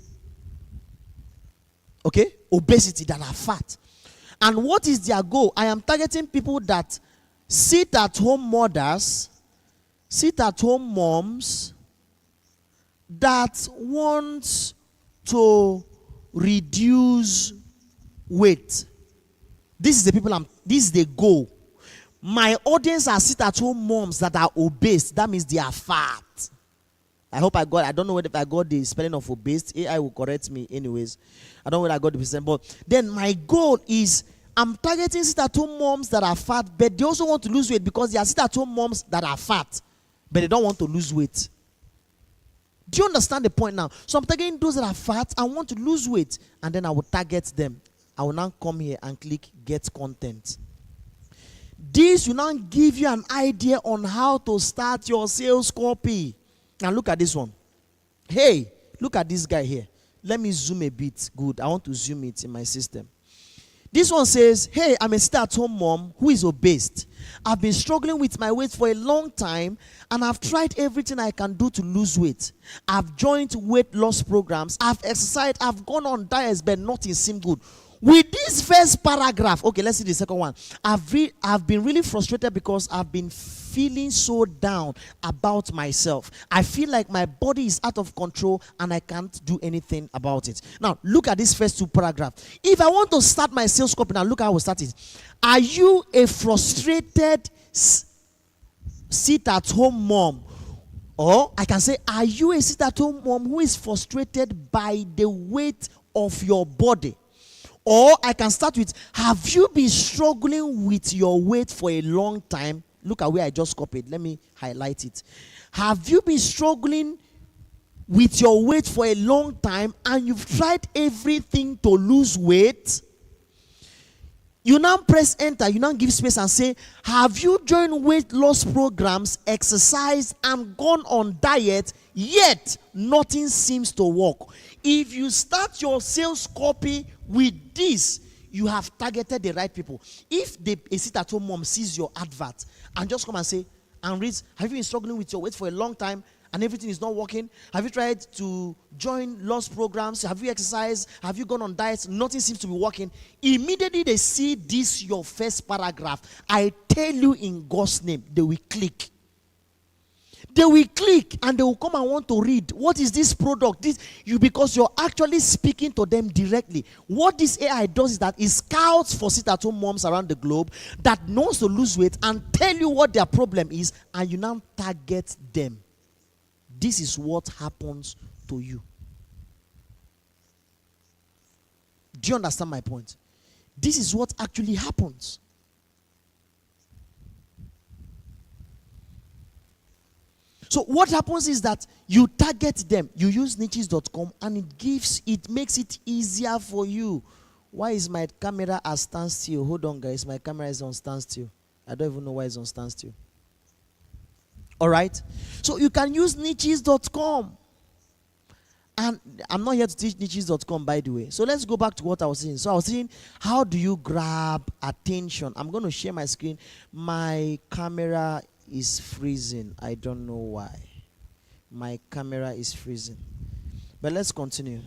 Okay? Obesity, that are fat. And what is their goal? I am targeting people that sit at home mothers, sit at home moms that want to reduce weight. This is the people this is the goal. My audience are sit at home moms that are obese. That means they are fat. I hope I don't know whether if I got the spelling of obese. AI will correct me anyways. I don't know whether I got the percent. But then my goal is, I'm targeting sit at home moms that are fat, but they also want to lose weight, because they are sit at home moms that are fat, but they don't want to lose weight. Do you understand the point now? So I'm targeting those that are fat and want to lose weight, and then I will target them. I will now come here and click get content. This will now give you an idea on how to start your sales copy. Now look at this one. Hey, look at this guy here. Let me zoom a bit. Good. I want to zoom it in my system. This one says, hey, I'm a stay-at-home mom who is obese. I've been struggling with my weight for a long time, and I've tried everything I can do to lose weight. I've joined weight loss programs. I've exercised. I've gone on diets, but nothing seemed good. With this first paragraph, okay, let's see the second one. I've been really frustrated because I've been feeling so down about myself. I feel like my body is out of control and I can't do anything about it. Now, look at this first two paragraphs. If I want to start my sales copy, now look how I will start it. Are you a frustrated sit-at-home mom? Or I can say, are you a sit-at-home mom who is frustrated by the weight of your body? Or I can start with, have you been struggling with your weight for a long time? Look at where I just copied. Let me highlight it. Have you been struggling with your weight for a long time and you've tried everything to lose weight? You now press enter. You now give space and say, have you joined weight loss programs, exercised, and gone on diet, yet nothing seems to work? If you start your sales copy with this, you have targeted the right people. If a sit-at-home mom sees your advert and just come and say, and reads, have you been struggling with your weight for a long time and everything is not working? Have you tried to join loss programs? Have you exercised? Have you gone on diets? Nothing seems to be working. Immediately they see this, your first paragraph. I tell you in God's name, they will click. They will click and they will come and want to read. What is this product? Because you're actually speaking to them directly. What this AI does is that it scouts for sit-at-home moms around the globe that knows to lose weight and tell you what their problem is, and you now target them. This is what happens to you. Do you understand my point? This is what actually happens. So what happens is that you target them. You use niches.com and it makes it easier for you. Why is my camera at standstill? Hold on, guys. My camera is on standstill. I don't even know why it's on standstill. All right? So you can use niches.com. And I'm not here to teach niches.com, by the way. So let's go back to what I was saying. So I was saying, how do you grab attention? I'm going to share my screen. My camera is freezing. I don't know why. My camera is freezing. But let's continue.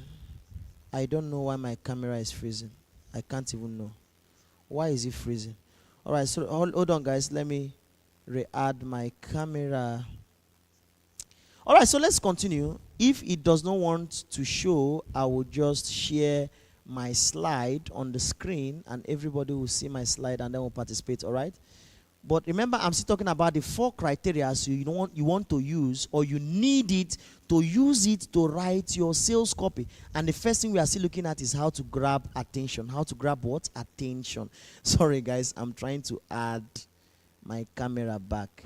I don't know why my camera is freezing. I can't even know. Why is it freezing? All right, so hold on, guys. Let me re-add my camera. All right, so let's continue. If it does not want to show, I will just share my slide on the screen and everybody will see my slide and then will participate, all right? But remember, I'm still talking about the 4 criteria so you want to use, or you need it to use it to write your sales copy. And the first thing we are still looking at is how to grab attention. How to grab what? Attention. Sorry, guys, I'm trying to add my camera back.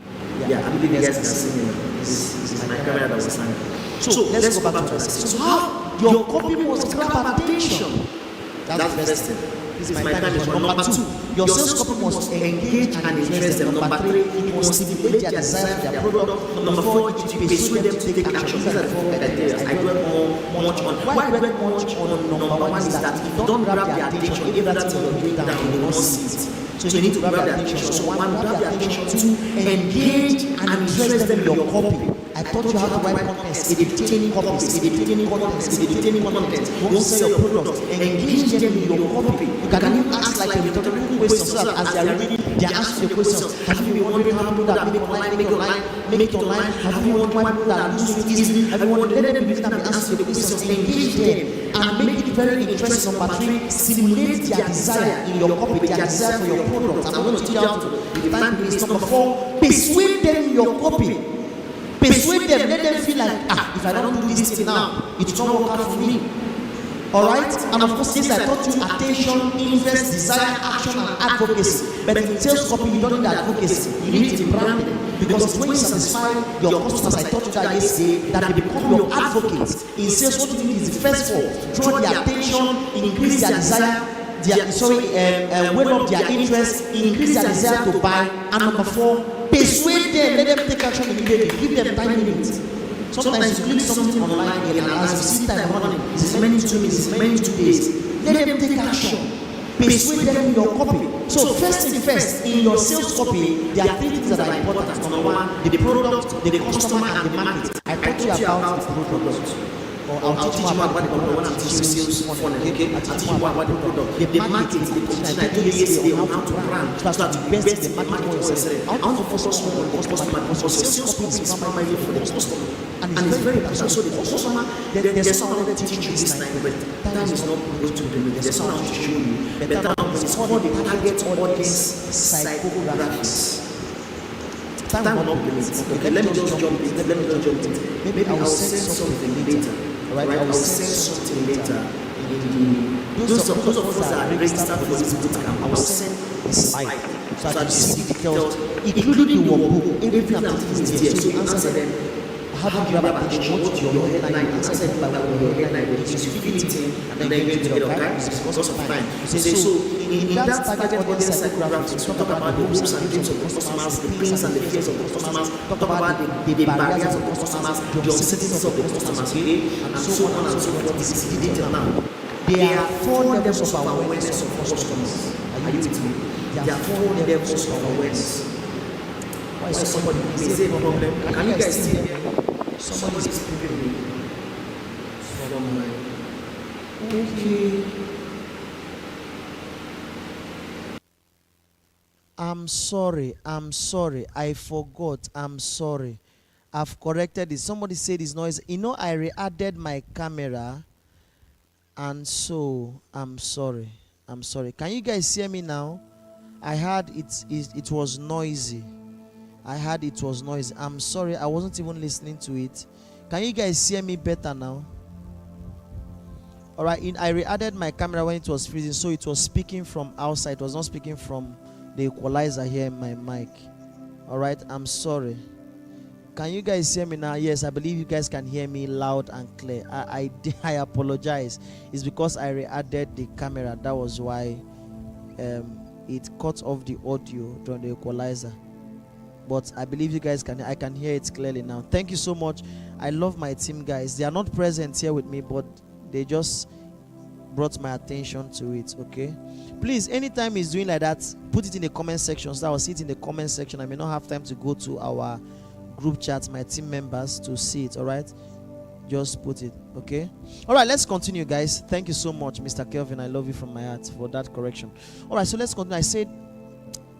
Yeah, I believe you guys can see me. This is my camera that was on. So let's go back to that. So how your copy must grab attention. That's the first thing. Please, my time is run. Number 2, your sales copy must engage and interest them. Number 3, it must stimulate their desire for their product. Number 4, it will persuade them to take action. These are the 4 criteria I dwell much on. Why I dwell much on number 1 is that if you don't grab their attention, if that's what you're doing down, you will not see it. So you need to grab their attention. So 1, grab their attention. 2, engage and interest them in your copy. I taught you how to write contents, editing copies, editing contents, editing content. Don't sell your product. Engage them in your copy. You can even ask like a rhetorical question so that as they are reading, they are asking the questions. Have you been wondering how to do that? Make it online, make it online. Have you wondered why people are losing it easily? Have you wondered, let them begin and answer the questions. Engage them and make it very interesting. Number 3, simulate their desire in your copy, their desire for your product. And I'm going to teach you how to do the time is. Number 4, persuade them in your copy. Persuade them, let them feel like, if I don't do this thing now, it will not work out for me. Alright? And of course, yes, I taught you attention, interest, desire, action, and advocacy. But in sales copy, you don't need advocacy. You need it in branding. Because when you satisfy your customers, I taught you that yesterday, that they become your advocates. In sales, what you need is the first 4. Draw their attention, increase their desire, wake up their interest, increase their desire to buy. And number 4, persuade them, let them take action immediately. Give them time limits. Sometimes you click something online and as you see time running, it's many 2 minutes, it's many 2 days. Let them take action. Persuade them in your copy. So first thing first, in your sales copy, there are 3 things that are important. Number 1, the product, the customer, and the market. I taught you about the product. I'll teach you about the product when I'm teaching sales funnel. Okay? I'll teach you about the product. The market, the condition I told you yesterday on how to brand, so that you best the market more yourself. I want to focus on the customer because sales copy is primarily for the customer. And it's very important. So the customer, there's someone that teach you this time, but time is not going to do it. There's someone to show you. But time is called the target audience psychographics. Time will not be limited. Okay, let me just jump in. Maybe I will send something later. Right? I will send something later. Those of us that are registered for this bootcamp, I will send a slide so that you see the details, including the workbook. Everything I'm teaching is there. So you answer them. How do you grab attention? What's your headline? Answer them by what your headline is. You fill it in and then you get it, okay? Because of time. So in that target audience psychographics, talk about the hopes and dreams of customers, the pains and the fears of customers, talk about the barriers of customers, the uncertainties of the customers, okay? And so on and so forth. This is the detail now. There are 4 levels of awareness of customers. Are you with me? There are 4 levels of awareness. Why is somebody say a problem? Can you guys see it? Somebody is proving me from my okay. I'm sorry. I forgot. I'm sorry. I've corrected it. Somebody said it's noise. You know, I re-added my camera, and so I'm sorry. Can you guys hear me now? I heard it was noisy. I'm sorry, I wasn't even listening to it. Can you guys hear me better now? Alright, I re-added my camera when it was freezing, so it was speaking from outside. It was not speaking from the equalizer here in my mic. Alright, I'm sorry. Can you guys hear me now? Yes, I believe you guys can hear me loud and clear. I apologize. It's because I re-added the camera. That was why it cut off the audio from the equalizer. But I believe you guys I can hear it clearly now. Thank you so much. I love my team, guys. They are not present here with me, but they just brought my attention to it. Okay, please, anytime he's doing like that, put it in the comment section so I will see it in the comment section. I may not have time to go to our group chat, my team members, to see it. All right, just put it. Okay, all right, let's continue, guys. Thank you so much, Mr. Kelvin. I love you from my heart for that correction. All right, so let's continue. I said,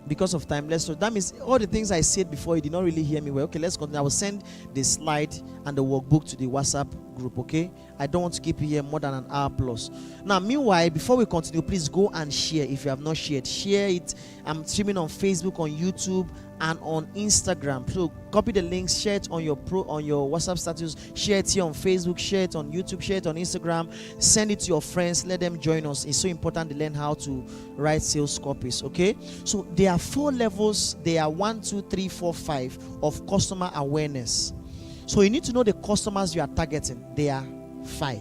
because of time, that means all the things I said before, you did not really hear me well. Okay, let's continue. I will send the slide and the workbook to the WhatsApp group. Okay, I don't want to keep you here more than an hour plus. Now, meanwhile, before we continue, please go and share. If you have not shared, share it. I'm streaming on Facebook, on YouTube, and on Instagram. So copy the links, share it on your WhatsApp status, share it here on Facebook, share it on YouTube, share it on Instagram, send it to your friends, let them join us. It's so important to learn how to write sales copies. Okay, so there are 4 levels. There are 1, 2, 3, 4, 5 of customer awareness. So you need to know the customers you are targeting. There are 5.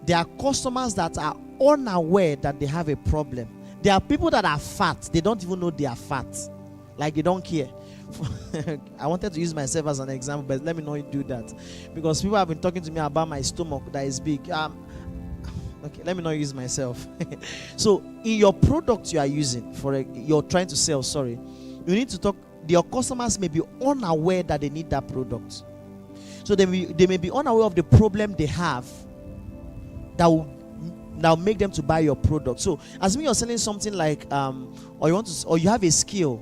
There are customers that are unaware that they have a problem. There are people that are fat, they don't even know they are fat, like they don't care. I wanted to use myself as an example, but let me not do that, because people have been talking to me about my stomach that is big. Okay, let me not use myself. So in your product you are using, you're trying to sell, sorry, you need to talk. Your customers may be unaware that they need that product, so they may be unaware of the problem they have that will now make them to buy your product. So as when you're selling something like or you have a skill,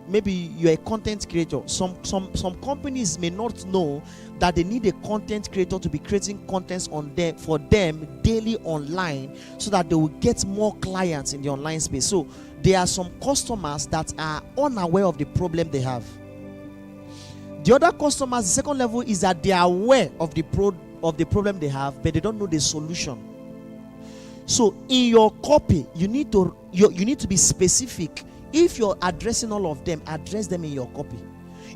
maybe you're a content creator. Some companies may not know that they need a content creator to be creating contents for them daily online, so that they will get more clients in the online space. So there are some customers that are unaware of the problem they have. The other customers, the second level, is that they are aware of the problem they have, but they don't know the solution. So in your copy, you need to be specific. If you're addressing all of them, address them in your copy.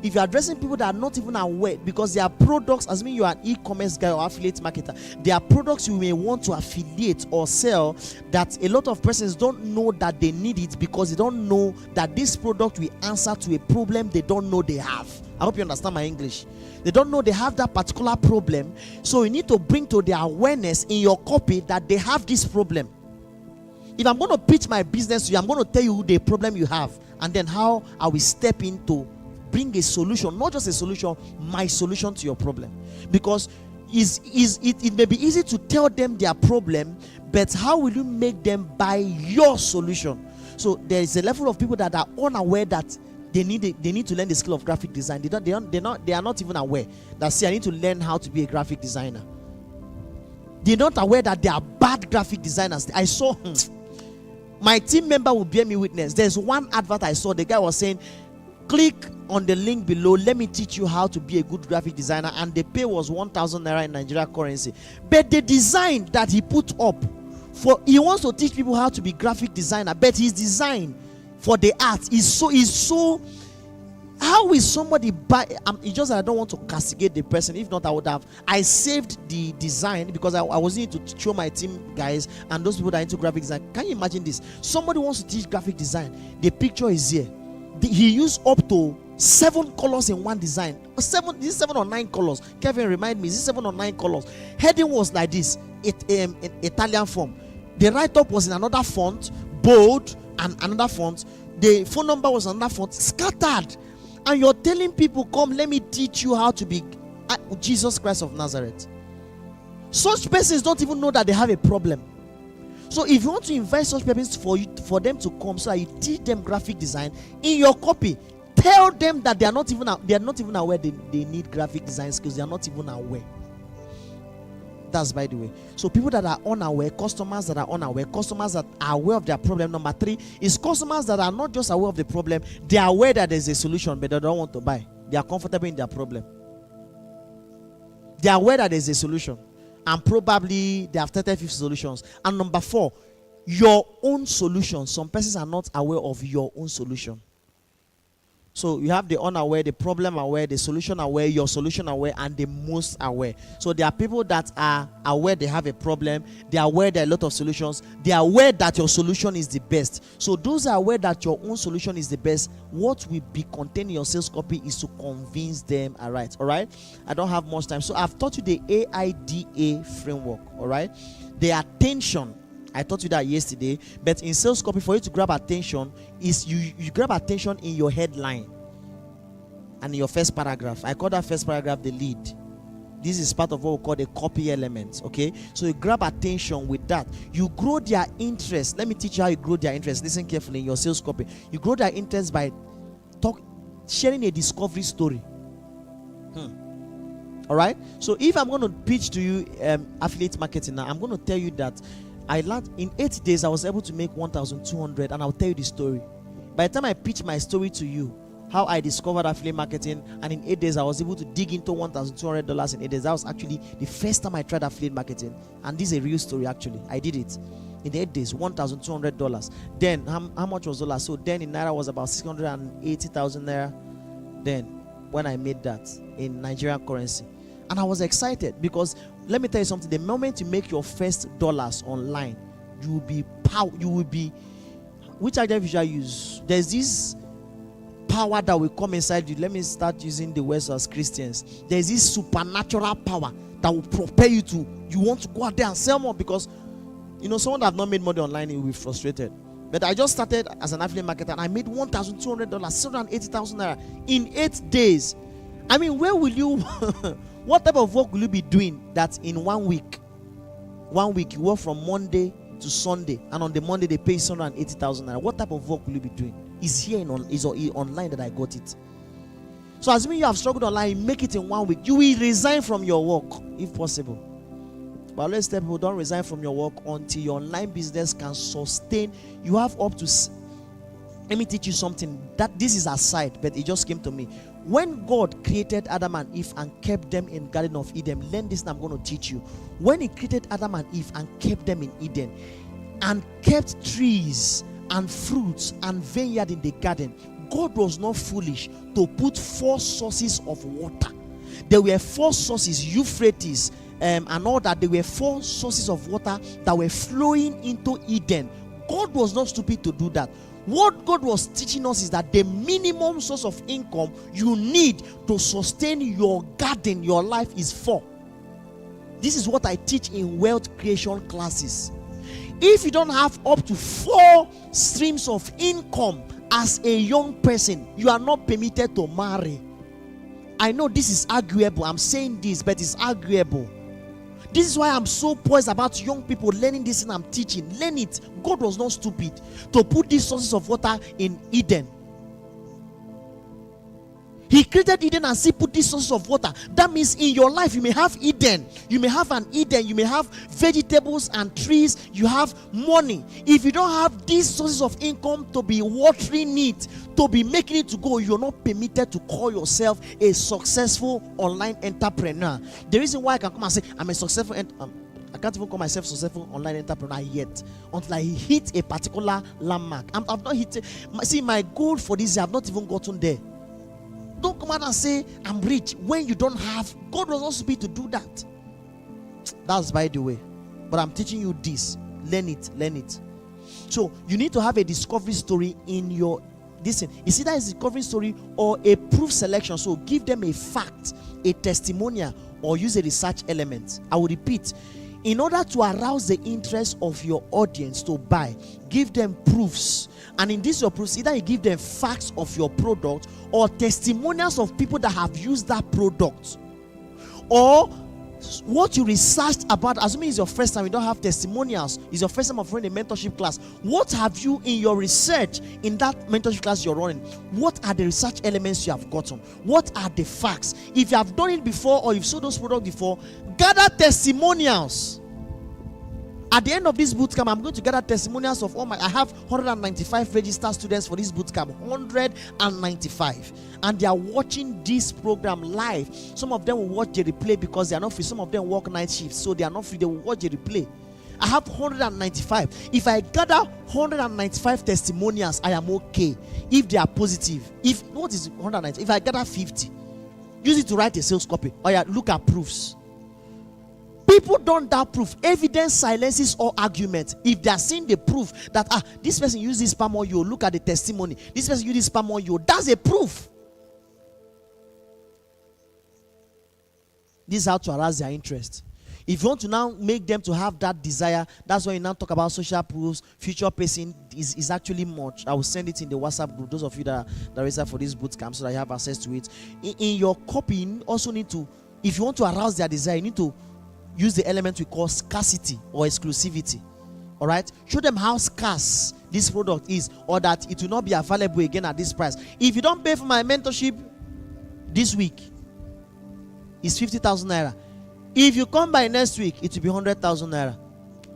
If you're addressing people that are not even aware, because there are products, as mean you are an e-commerce guy or affiliate marketer, there are products you may want to affiliate or sell that a lot of persons don't know that they need it, because they don't know that this product will answer to a problem they don't know they have. I hope you understand my English. They don't know they have that particular problem, so you need to bring to their awareness in your copy that they have this problem. If I'm going to pitch my business to you, I'm going to tell you the problem you have, and then how I will step in to bring a solution, not just a solution, my solution to your problem. Because it may be easy to tell them their problem, but how will you make them buy your solution? So there is a level of people that are unaware that they need to learn the skill of graphic design. They are not even aware that, see, I need to learn how to be a graphic designer. They're not aware that they are bad graphic designers. I saw my team member will bear me witness. There's one advert I saw. The guy was saying, click on the link below, let me teach you how to be a good graphic designer, and the pay was 1,000 naira in Nigeria currency. But the design that he put up, he wants to teach people how to be graphic designer, but his design for the art is so how will somebody buy? It's just that I don't want to castigate the person. If not, I saved the design because I was need to show my team guys and those people that are into graphic design. Can you imagine this? Somebody wants to teach graphic design. The picture is here. He used up to 7 colors in one design. 7 or 9 colors. Kevin, remind me, is this 7 or 9 colors? Heading was like this, Italian form. The write-up was in another font, bold, and another font. The phone number was another font, scattered. And you're telling people, come, let me teach you how to be Jesus Christ of Nazareth. Such persons don't even know that they have a problem. So if you want to invite such persons for them to come, so that you teach them graphic design, in your copy, tell them that they are not even aware they need graphic design skills. They are not even aware. That's by the way. So people that are unaware, customers that are unaware, customers that are aware of their problem. Number 3 is customers that are not just aware of the problem, they are aware that there's a solution, but they don't want to buy. They are comfortable in their problem. They are aware that there's a solution, and probably they have 35 solutions. And number 4, your own solution. Some persons are not aware of your own solution. So you have the unaware, the problem aware, the solution aware, your solution aware, and the most aware. So there are people that are aware they have a problem. They are aware there are a lot of solutions. They are aware that your solution is the best. So those are aware that your own solution is the best. What will be contained in your sales copy is to convince them. All right. I don't have much time. So I've taught you the AIDA framework. All right. The attention. I taught you that yesterday, but in sales copy, for you to grab attention, is you grab attention in your headline and in your first paragraph. I call that first paragraph the lead. This is part of what we call the copy elements. Okay, so you grab attention with that. You grow their interest. Let me teach you how you grow their interest. Listen carefully in your sales copy. You grow their interest by sharing a discovery story. All right. So if I'm going to pitch to you affiliate marketing now, I'm going to tell you that I learned in 8 days I was able to make 1,200, and I'll tell you the story. By the time I pitch my story to you, how I discovered affiliate marketing, and in 8 days I was able to dig into $1,200 in 8 days. That was actually the first time I tried affiliate marketing, and this is a real story. Actually, I did it in 8 days, $1,200. Then how much was dollar? So then in naira was about 680,000 naira. Then when I made that in Nigerian currency, and I was excited because let me tell you something. The moment you make your first dollars online, you will be which adjective should I use? There's this power that will come inside you. Let me start using the words as Christians. There's this supernatural power that will propel you to, you want to go out there and sell more, because someone that have not made money online will be frustrated. But I just started as an affiliate marketer and I made $1,200, $780,000 in 8 days. I mean, where will you what type of work will you be doing that in 1 week? 1 week you work from Monday to Sunday, and on the Monday they pay $780,000. What type of work will you be doing? Is here is online that I got it. So assuming you have struggled online, make it in 1 week. You will resign from your work if possible. But let's tell people, don't resign from your work until your online business can sustain. You have up to, let me teach you something. That this is aside, but it just came to me. When God created Adam and Eve and kept them in Garden of Eden, learn this and I'm going to teach you. When he created Adam and Eve and kept them in Eden and kept trees and fruits and vineyard in the garden, God was not foolish to put 4 sources of water. There were 4 sources, Euphrates and all that. There were 4 sources of water that were flowing into Eden. God was not stupid to do that. What God was teaching us is that the minimum source of income you need to sustain your garden, your life, is 4. This is what I teach in wealth creation classes. If you don't have up to 4 streams of income as a young person, you are not permitted to marry. I know this is arguable. I'm saying this, but it's arguable. This is why I'm so poised about young people learning this and I'm teaching. Learn it. God was not stupid to put these sources of water in Eden. He created Eden and still put these sources of water. That means in your life you may have Eden. You may have an Eden. You may have vegetables and trees. You have money. If you don't have these sources of income to be watering it, to be making it to go, you're not permitted to call yourself a successful online entrepreneur. The reason why I can come and say I'm a successful I can't even call myself successful online entrepreneur yet until I hit a particular landmark. I've not hit it. See, my goal for this year, I've not even gotten there. Don't come out and say I'm rich when you don't have. God was not supposed to do that. That's by the way. But I'm teaching you this. Learn it. Learn it. So you need to have a discovery story in your listen. It's either a discovery story or a proof selection. So give them a fact, a testimonial, or use a research element. I will repeat. In order to arouse the interest of your audience to buy, give them proofs. And in this your proofs, either you give them facts of your product or testimonials of people that have used that product, or what you researched about. Assuming it's your first time, you don't have testimonials, it's your first time of running a mentorship class. What have you in your research in that mentorship class you're running? What are the research elements you have gotten? What are the facts? If you have done it before or you've sold those products before, gather testimonials. At the end of this bootcamp, I'm going to gather testimonials of all I have 195 registered students for this bootcamp. 195. And they are watching this program live. Some of them will watch the replay because they are not free. Some of them work night shifts, so they are not free. They will watch the replay. I have 195. If I gather 195 testimonials, I am okay. If they are positive. What is 190? If I gather 50, use it to write a sales copy. Or yeah, look at proofs. People don't doubt proof. Evidence silences all argument. If they are seeing the proof that this person used this palm oil, look at the testimony. This person used this palm oil, that's a proof. This is how to arouse their interest. If you want to now make them to have that desire, that's why you now talk about social proofs. Future pacing is actually much. I will send it in the WhatsApp group. Those of you that are registered for this bootcamp, so that you have access to it. In your copy, you also need to, if you want to arouse their desire, you need to use the element we call scarcity or exclusivity. All right, show them how scarce this product is, or that it will not be available again at this price. If you don't pay for my mentorship this week, it's 50,000 naira. If you come by next week, it will be 100,000 naira.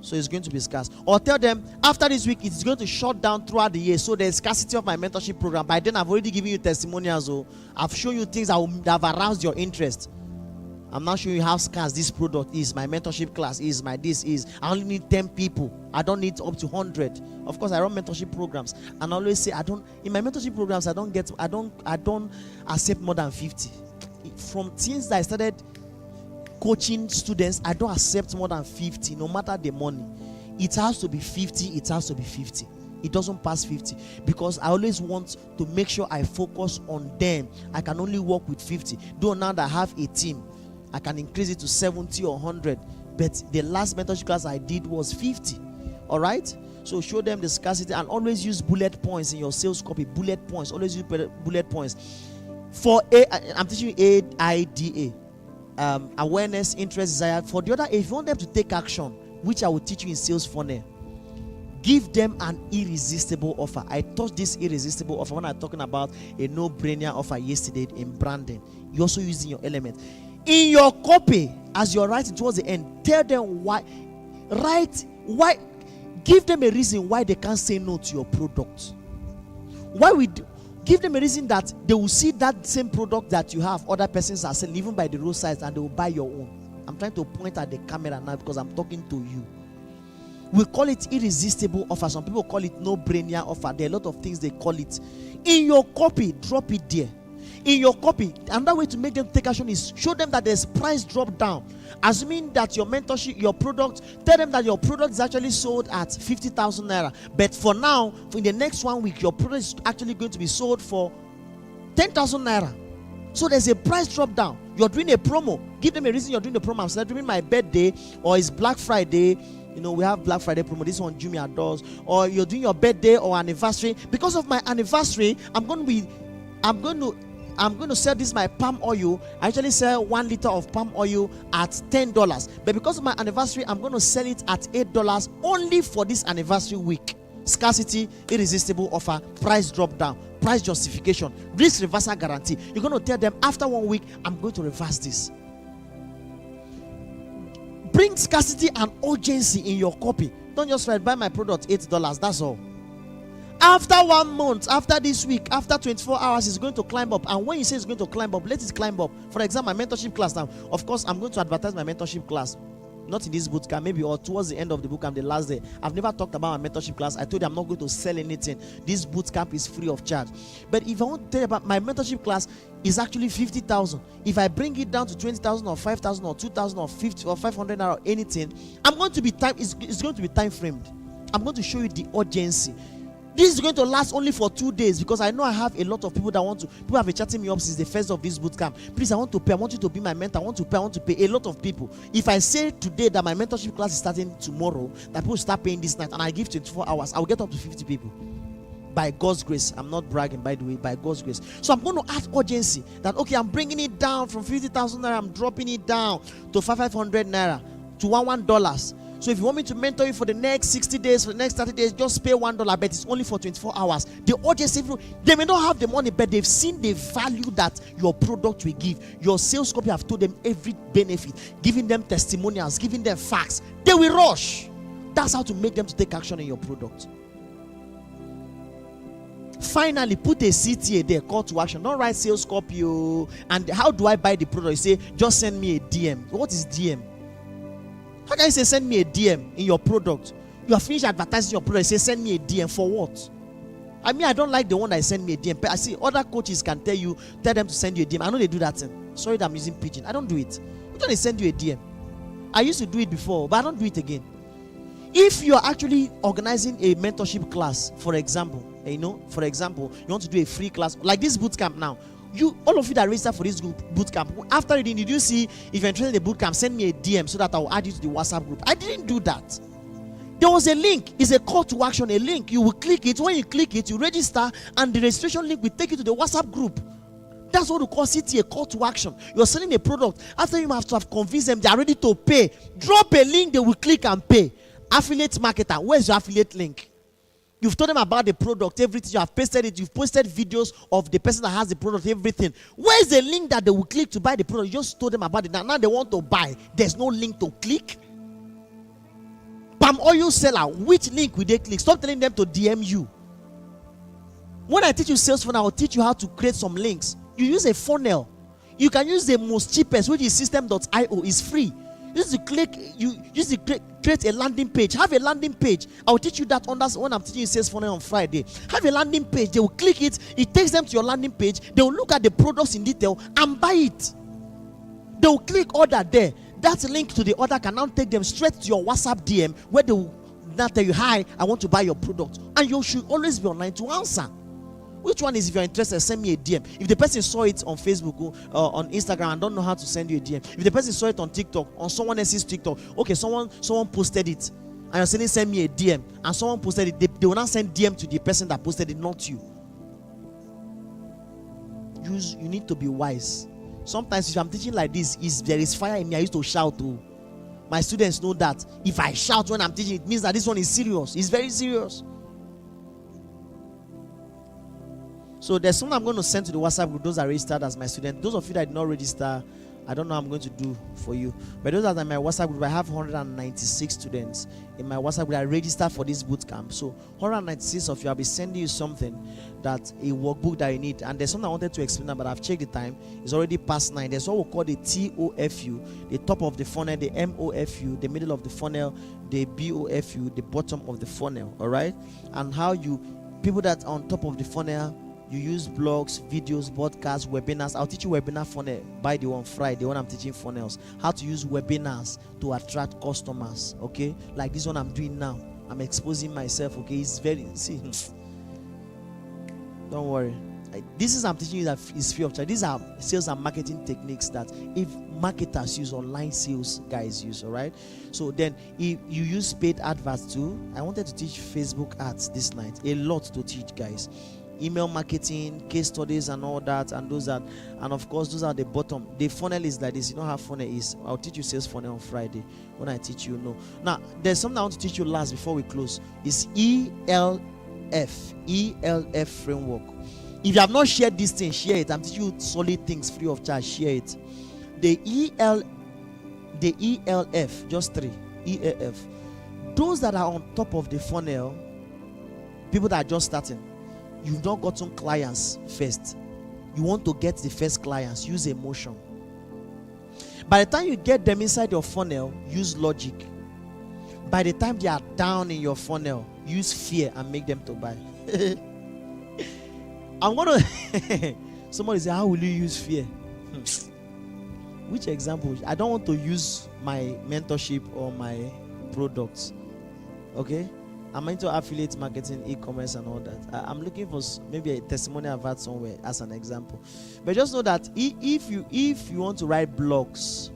So it's going to be scarce. Or tell them after this week, it's going to shut down throughout the year. So there's scarcity of my mentorship program. By then, I've already given you testimonials. So I've shown you things that have aroused your interest. I'm not showing you how scarce this product is. My mentorship class is, my this is. I only need 10 people. I don't need up to 100. Of course, I run mentorship programs, and I always say in my mentorship programs, I don't accept more than 50. From since I started coaching students, I don't accept more than 50, no matter the money. It has to be 50. It has to be 50. it doesn't pass 50, because I always want to make sure I focus on them. I can only work with 50. Though now that I have a team, I can increase it to 70 or 100, but the last mentorship class I did was 50. All right, so show them the scarcity, and always use bullet points in your sales copy. Bullet points, always use bullet points. For I'm teaching you AIDA, awareness, interest, desire. For the other, if you want them to take action, which I will teach you in sales funnel, give them an irresistible offer. I taught this irresistible offer when I was talking about a no-brainer offer yesterday in branding. You also use in your element. In your copy, as you're writing towards the end, tell them why. Give them a reason why they can't say no to your product. Give them a reason that they will see that same product that you have, other persons are selling, even by the roadside, and they will buy your own. I'm trying to point at the camera now because I'm talking to you. We call it irresistible offer. Some people call it no-brainer offer. There are a lot of things they call it. In your copy, drop it there. In your copy, another way to make them take action is show them that there's price drop down. Assuming that your mentorship, your product, tell them that your product is actually sold at 50,000 naira. But for now, in the next 1 week, your product is actually going to be sold for 10,000 naira. So there's a price drop down. You're doing a promo. Give them a reason you're doing the promo. I'm celebrating my birthday, or it's Black Friday. You know, we have Black Friday promo. This one Jumia does. Or you're doing your birthday or anniversary. Because of my anniversary, I'm going to sell this my palm oil. I actually sell 1 liter of palm oil at $10. But because of my anniversary, I'm going to sell it at $8 only for this anniversary week. Scarcity, irresistible offer, price drop down, price justification, risk reversal guarantee. You're going to tell them after 1 week, I'm going to reverse this. Bring scarcity and urgency in your copy. Don't just write, buy my product $8. That's all. After 1 month, after this week, after 24 hours, it's going to climb up. And when you say it's going to climb up, let it climb up. For example, my mentorship class now. Of course, I'm going to advertise my mentorship class. Not in this bootcamp, maybe, or towards the end of the bootcamp, the last day. I've never talked about my mentorship class. I told you I'm not going to sell anything. This bootcamp is free of charge. But if I want to tell you about my mentorship class, is actually 50,000. If I bring it down to 20,000 or 5,000 or 2,000 or 50 or 500 or anything, I'm going to be it's going to be time framed. I'm going to show you the urgency. This is going to last only for 2 days, because I know I have a lot of people that want to. People have been chatting me up since the first of this bootcamp. Please, I want to pay. I want you to be my mentor. I want to pay. A lot of people. If I say today that my mentorship class is starting tomorrow, that people start paying this night, and I give 24 hours, I'll get up to 50 people. By God's grace. I'm not bragging, by the way, by God's grace. So I'm going to add urgency that, okay, I'm bringing it down from 50,000 naira, I'm dropping it down to 500 naira, to $1. So if you want me to mentor you for the next 60 days, for the next 30 days, just pay $1, but it's only for 24 hours. The urgency, they may not have the money, but they've seen the value that your product will give. Your sales copy have told them every benefit, giving them testimonials, giving them facts. They will rush. That's how to make them to take action in your product. Finally, put a CTA there, call to action. Don't write sales copy. And how do I buy the product? You say, just send me a DM. What is DM? How can you say send me a DM in your product? You have finished advertising your product. You say send me a DM for what? I mean, I don't like the one that send me a DM. But I see other coaches can tell them to send you a DM. I know they do that thing. Sorry that I'm using pigeon. I don't do it. Why don't they send you a DM? I used to do it before, but I don't do it again. If you're actually organizing a mentorship class, for example, you want to do a free class like this bootcamp now. All of you that register for this bootcamp, after reading, did you see if you're interested in the bootcamp, send me a DM so that I'll add you to the WhatsApp group? I didn't do that. There was a link. It's a call to action, a link. You will click it. When you click it, you register, and the registration link will take you to the WhatsApp group. That's what we call CTA, call to action. You're selling a product. After you have to have convinced them they are ready to pay, drop a link, they will click and pay. Affiliate marketer, where's your affiliate link? You've told them about the product, everything. You have pasted it. You've posted videos of the person that has the product, everything. Where's the link that they will click to buy the product? You just told them about it. Now they want to buy. There's no link to click. Palm oil seller, which link will they click? Stop telling them to DM you. When I teach you sales funnel, I will teach you how to create some links. You use a funnel. You can use the most cheapest, which is system.io. It's free. You create a landing page. Have a landing page. I will teach you that when I'm teaching you sales funnel on Friday. Have a landing page. They will click it. It takes them to your landing page. They will look at the products in detail and buy it. They will click order there. That link to the order can now take them straight to your WhatsApp DM, where they will now tell you, hi, I want to buy your product. And you should always be online to answer. Which one is, if you're interested, send me a DM. If the person saw it on Facebook or on Instagram and don't know how to send you a DM, if the person saw it on TikTok, on someone else's TikTok, okay, someone posted it, and you're saying send me a DM, and someone posted it, they will not send DM to the person that posted it, not you. You need to be wise. Sometimes if I'm teaching like this, there is fire in me. I used to shout too. My students know that if I shout when I'm teaching, it means that this one is serious. It's very serious. So there's something I'm going to send to the WhatsApp group. Those are registered as my students. Those of you that did not register, I don't know what I'm going to do for you. But those that are in my WhatsApp group, I have 196 students in my WhatsApp group that are registered for this bootcamp. So 196 of you, I'll be sending you something, that a workbook that you need. And there's something I wanted to explain, but I've checked the time. It's already past 9. There's what we call the TOFU, the top of the funnel, the MOFU, the middle of the funnel, the BOFU, the bottom of the funnel. All right? And how people that are on top of the funnel, you use blogs, videos, podcasts, webinars. I'll teach you webinar funnel by the on Friday when I'm teaching funnels. How to use webinars to attract customers. Okay, like this one I'm doing now. I'm exposing myself. Okay, it's very don't worry. This is I'm teaching you that is free of charge. These are sales and marketing techniques that if marketers use, online sales guys use. All right. So then, if you use paid adverts too, I wanted to teach Facebook ads this night. A lot to teach, guys. Email marketing, case studies and all that, and of course those are the bottom. The funnel is like this. You know how funnel is. I'll teach you sales funnel on Friday. When I teach you, now there's something I want to teach you last before we close. It's ELF framework. If you have not shared this thing, share it. I'm teaching you solid things free of charge. Share it. The ELF, just 3 ELF. Those that are on top of the funnel, people that are just starting. You've not gotten clients first. You want to get the first clients. Use emotion. By the time you get them inside your funnel, use logic. By the time they are down in your funnel, use fear and make them to buy. I'm gonna somebody say, how will you use fear? Which example? I don't want to use my mentorship or my products. Okay? I'm into affiliate marketing, e-commerce and all that. I'm looking for maybe a testimony I've had somewhere as an example. But just know that if you want to write blogs,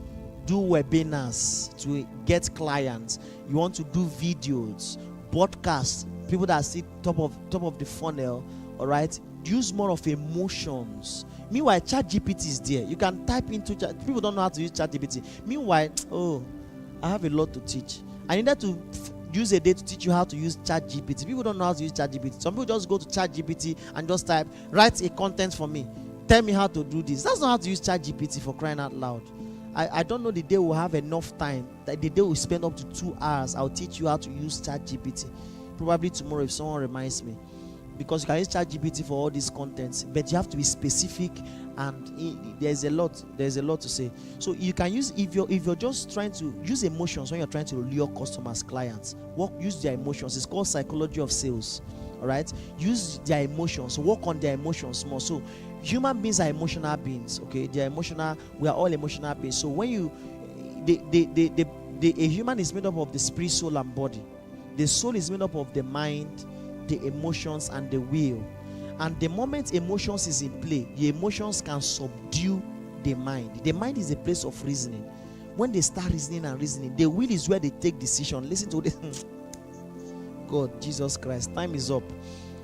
do webinars to get clients, you want to do videos, podcasts, people that sit top of the funnel, all right, use more of emotions. Meanwhile, ChatGPT is there. You can type into chat. People don't know how to use ChatGPT. Meanwhile, I have a lot to teach. I needed to use a day to teach you how to use ChatGPT. People don't know how to use ChatGPT. Some people just go to ChatGPT and just type, write a content for me. Tell me how to do this. That's not how to use ChatGPT, for crying out loud. I don't know the day we'll have enough time. That the day we'll spend up to 2 hours. I'll teach you how to use ChatGPT. Probably tomorrow if someone reminds me. Because you can use ChatGPT for all these contents, but you have to be specific, and there's a lot to say. So you can use, if you're just trying to use emotions when you're trying to lure customers, clients, use their emotions. It's called psychology of sales. All right, use their emotions, work on their emotions more. So human beings are emotional beings. Okay, they are emotional. We are all emotional beings. So when a human is made up of the spirit, soul, and body. The soul is made up of the mind, the emotions, and the will. And the moment emotions is in play, the emotions can subdue the mind. The mind is a place of reasoning. When they start reasoning, the will is where they take decision. Listen to this. God, Jesus Christ, time is up.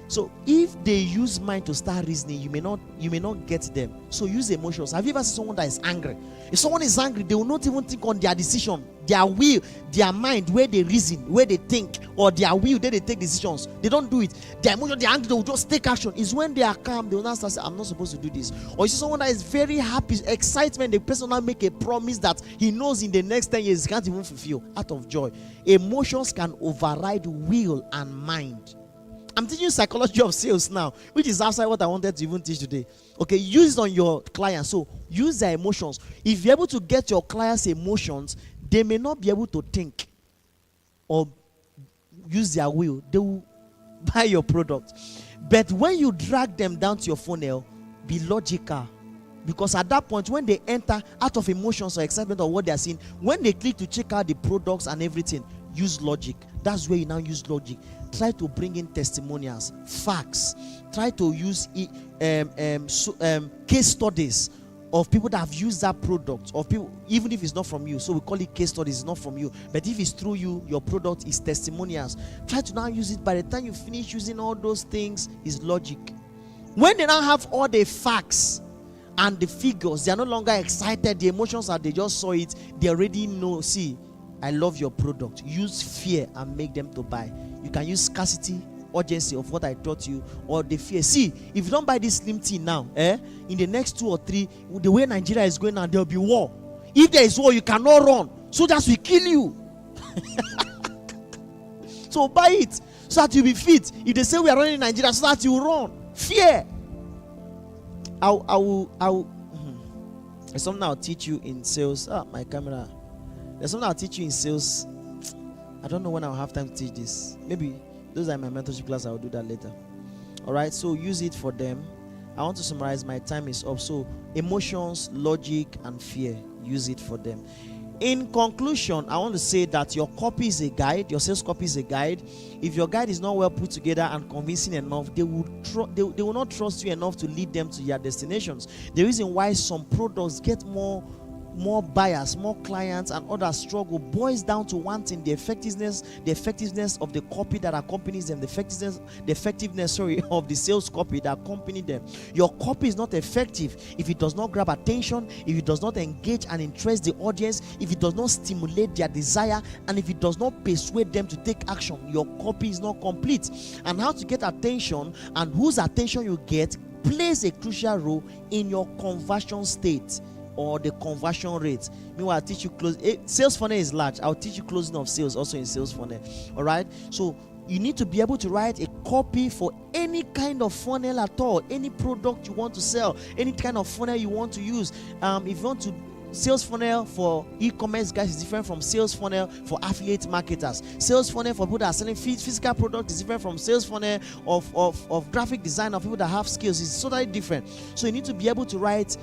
So if they use mind to start reasoning, you may not get them. So use emotions. Have you ever seen someone that is angry? If someone is angry, they will not even think on their decision, their will, their mind, where they reason, where they think, or their will, where they take decisions. They don't do it. Their emotion, they're angry, they will just take action. It's when they are calm, they will not start saying, I'm not supposed to do this. Or you see someone that is very happy, excitement, the person will make a promise that he knows in the next 10 years he can't even fulfill out of joy. Emotions can override will and mind. I'm teaching you psychology of sales now, which is outside what I wanted to even teach today. Okay, use it on your clients. So use their emotions. If you're able to get your clients' emotions, they may not be able to think or use their will. They will buy your product. But when you drag them down to your funnel, be logical. Because at that point, when they enter out of emotions or excitement or what they are seeing, when they click to check out the products and everything, use logic. That's where you now use logic. Try to bring in testimonials, facts. Try to use case studies of people that have used that product, of people, even if it's not from you. So we call it case studies, it's not from you. But if it's through you, your product is testimonials. Try to now use it. By the time you finish using all those things, is logic. When they now have all the facts and the figures, they are no longer excited. The emotions are, they just saw it. They already know, see, I love your product. Use fear and make them to buy. You can use scarcity, urgency of what I taught you, or the fear. See, if you don't buy this slim tea now, in the next 2 or 3, the way Nigeria is going now, there will be war. If there is war, you cannot run. Soldiers will kill you. So buy it so that you'll be fit. If they say we are running in Nigeria, so that you run. Fear. There's something I'll teach you in sales. My camera. There's something I'll teach you in sales. I don't know when I'll have time to teach this. Maybe those are my mentorship class. I'll do that later. All right. So use it for them. I want to summarize. My time is up. So emotions, logic, and fear. Use it for them. In conclusion, I want to say that your copy is a guide. Your sales copy is a guide. If your guide is not well put together and convincing enough, they will not trust you enough to lead them to their destinations. The reason why some products get more buyers, more clients, and others struggle boils down to one thing: the effectiveness of the copy that accompanies them, the effectiveness of the sales copy that accompany them. Your copy is not effective if it does not grab attention, if it does not engage and interest the audience, if it does not stimulate their desire, and if it does not persuade them to take action. Your copy is not complete. And how to get attention and whose attention you get plays a crucial role in your conversion state or the conversion rate. Meanwhile, I'll teach you sales funnel is large. I'll teach you closing of sales also in sales funnel. All right. So you need to be able to write a copy for any kind of funnel at all, any product you want to sell, any kind of funnel you want to use. If you want to, sales funnel for e-commerce guys is different from sales funnel for affiliate marketers. Sales funnel for people that are selling physical products is different from sales funnel of graphic design of people that have skills. It's totally different. So you need to be able to write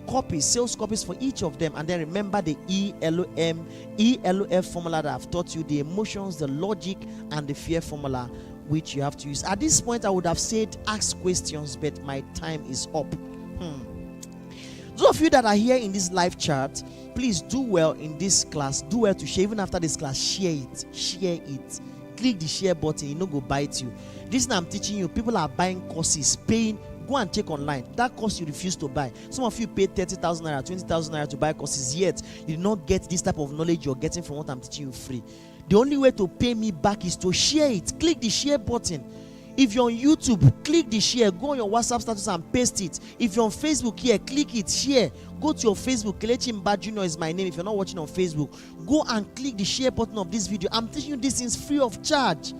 copies, sales copies for each of them, and then remember the ELOF formula that I've taught you, the emotions, the logic, and the fear formula, which you have to use. At this point, I would have said ask questions, but my time is up. Those of you that are here in this live chat, please do well in this class. Do well to share. Even after this class, share it. Share it. Click the share button. It no go bite you. This I'm teaching you. People are buying courses, paying. Go and check online. That course you refuse to buy. Some of you paid 30,000 naira, 20,000 naira to buy courses, yet you do not get this type of knowledge you're getting from what I'm teaching you free. The only way to pay me back is to share it. Click the share button. If you're on YouTube, click the share. Go on your WhatsApp status and paste it. If you're on Facebook here, click it, share. Go to your Facebook. Kelechi Mba Jr. is my name. If you're not watching on Facebook, go and click the share button of this video. I'm teaching you these things free of charge.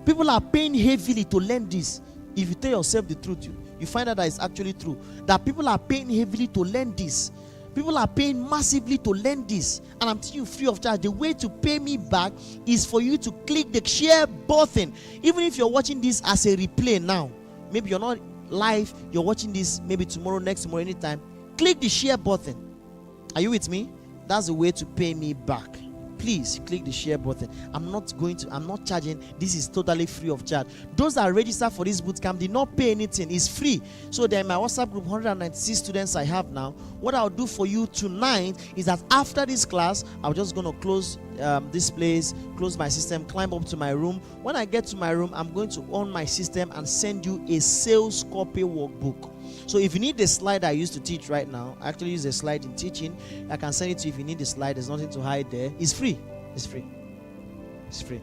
People are paying heavily to learn this. If you tell yourself the truth, you find out that it's actually true. That people are paying heavily to learn this. People are paying massively to learn this, and I'm teaching you free of charge. The way to pay me back is for you to click the share button. Even if you're watching this as a replay now, maybe you're not live, you're watching this maybe tomorrow, next tomorrow, anytime, click the share button. Are you with me? That's the way to pay me back. Please click the share button. I'm not charging. This is totally free of charge. Those that are registered for this bootcamp did not pay anything. It's free. So then my WhatsApp group, 196 students I have now. What I'll do for you tonight is that after this class, I'm just going to close this place, close my system, climb up to my room. When I get to my room, I'm going to on my system and send you a sales copy workbook. So if you need the slide I used to teach right now, I actually use a slide in teaching. I can send it to you if you need the slide. There's nothing to hide there. It's free. It's free. It's free.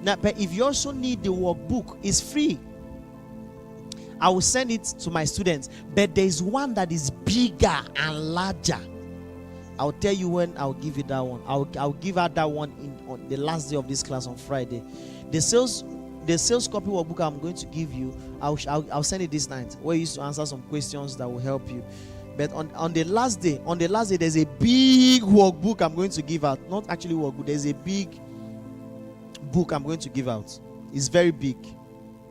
Now, but if you also need the workbook, it's free. I will send it to my students. But there's one that is bigger and larger. I'll tell you when I'll give you that one. I'll give out that one on the last day of this class on Friday. The sales copy workbook I'm going to give you, I'll send it this night, where you used to answer some questions that will help you. But on the last day, there's a big workbook I'm going to give out. Not actually workbook, there's a big book I'm going to give out. It's very big.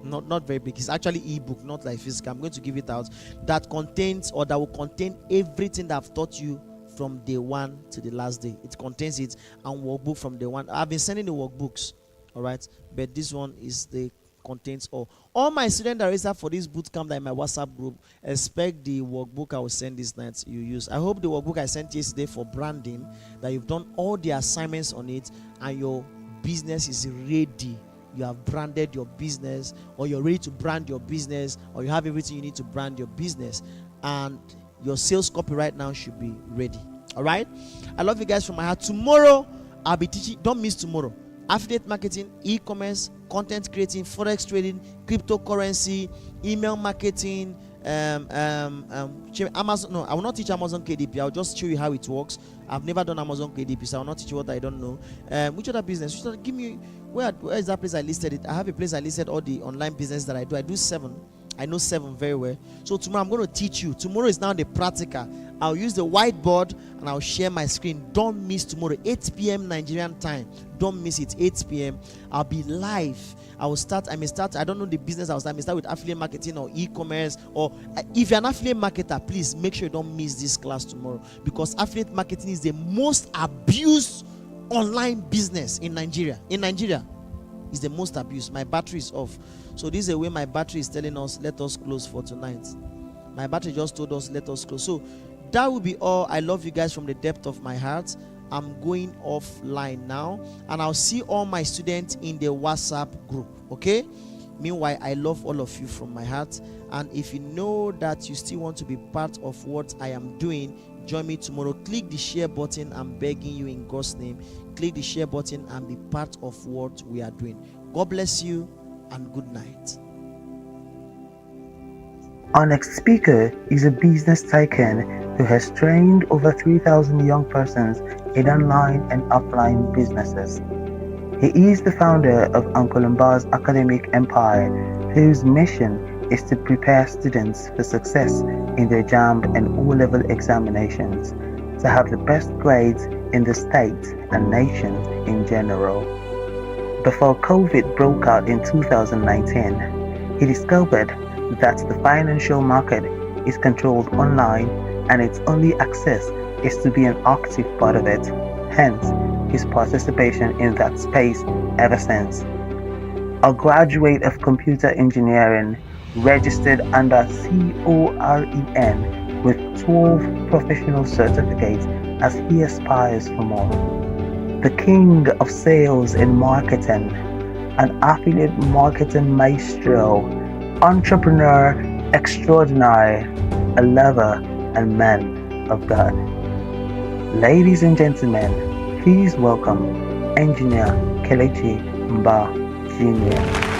Not very big. It's actually ebook, not like physical. I'm going to give it out. That will contain everything that I've taught you from day one to the last day. It contains it, and workbook from day one. I've been sending the workbooks. All right, but this one is the contains all my students that register for this bootcamp that in my WhatsApp group. Expect the workbook I will send this night you use. I hope the workbook I sent yesterday for branding, that you've done all the assignments on it and your business is ready. You have branded your business, or you're ready to brand your business, or you have everything you need to brand your business, and your sales copy right now should be ready. All right, I love you guys from my heart. Tomorrow I'll be teaching, don't miss tomorrow, affiliate marketing, e-commerce, content creating, forex trading, cryptocurrency, email marketing, Amazon. No, I will not teach Amazon KDP. I'll just show you how it works. I've never done Amazon KDP, so I will not teach you what I don't know. Which other business? Give me, where is that place I listed it? I have a place I listed all the online business that I do. I do 7. I know 7 very well. So tomorrow I'm going to teach you. Tomorrow is now the practical. I'll use the whiteboard and I'll share my screen. Don't miss tomorrow, 8 p.m. Nigerian time. Don't miss it, 8 p.m. I'll be live. I may start, I don't know the business I may start with affiliate marketing or e-commerce, or if you're an affiliate marketer, please make sure you don't miss this class tomorrow, because affiliate marketing is the most abused online business in Nigeria. Is the most abused. My battery is off, so this is the way my battery is telling us let us close for tonight. My battery just told us let us close. So that will be all. I love you guys from the depth of my heart. I'm going offline now, and I'll see all my students in the WhatsApp group. Okay, meanwhile, I love all of you from my heart, and if you know that you still want to be part of what I am doing, join me tomorrow. Click the share button. I'm begging you in God's name. Click the share button and be part of what we are doing. God bless you and good night. Our next speaker is a business tycoon who has trained over 3,000 young persons in online and offline businesses. He is the founder of Uncle Mba's academic empire, whose mission is to prepare students for success in their JAMB and O-level examinations, to have the best grades in the state and nation in general. Before COVID broke out in 2019, he discovered that the financial market is controlled online and its only access is to be an active part of it, hence his participation in that space ever since. A graduate of computer engineering, registered under COREN with 12 professional certificates as he aspires for more. The king of sales and marketing, an affiliate marketing maestro, entrepreneur extraordinary, a lover and man of God. Ladies and gentlemen, please welcome Engineer Kelechi Mba Jr.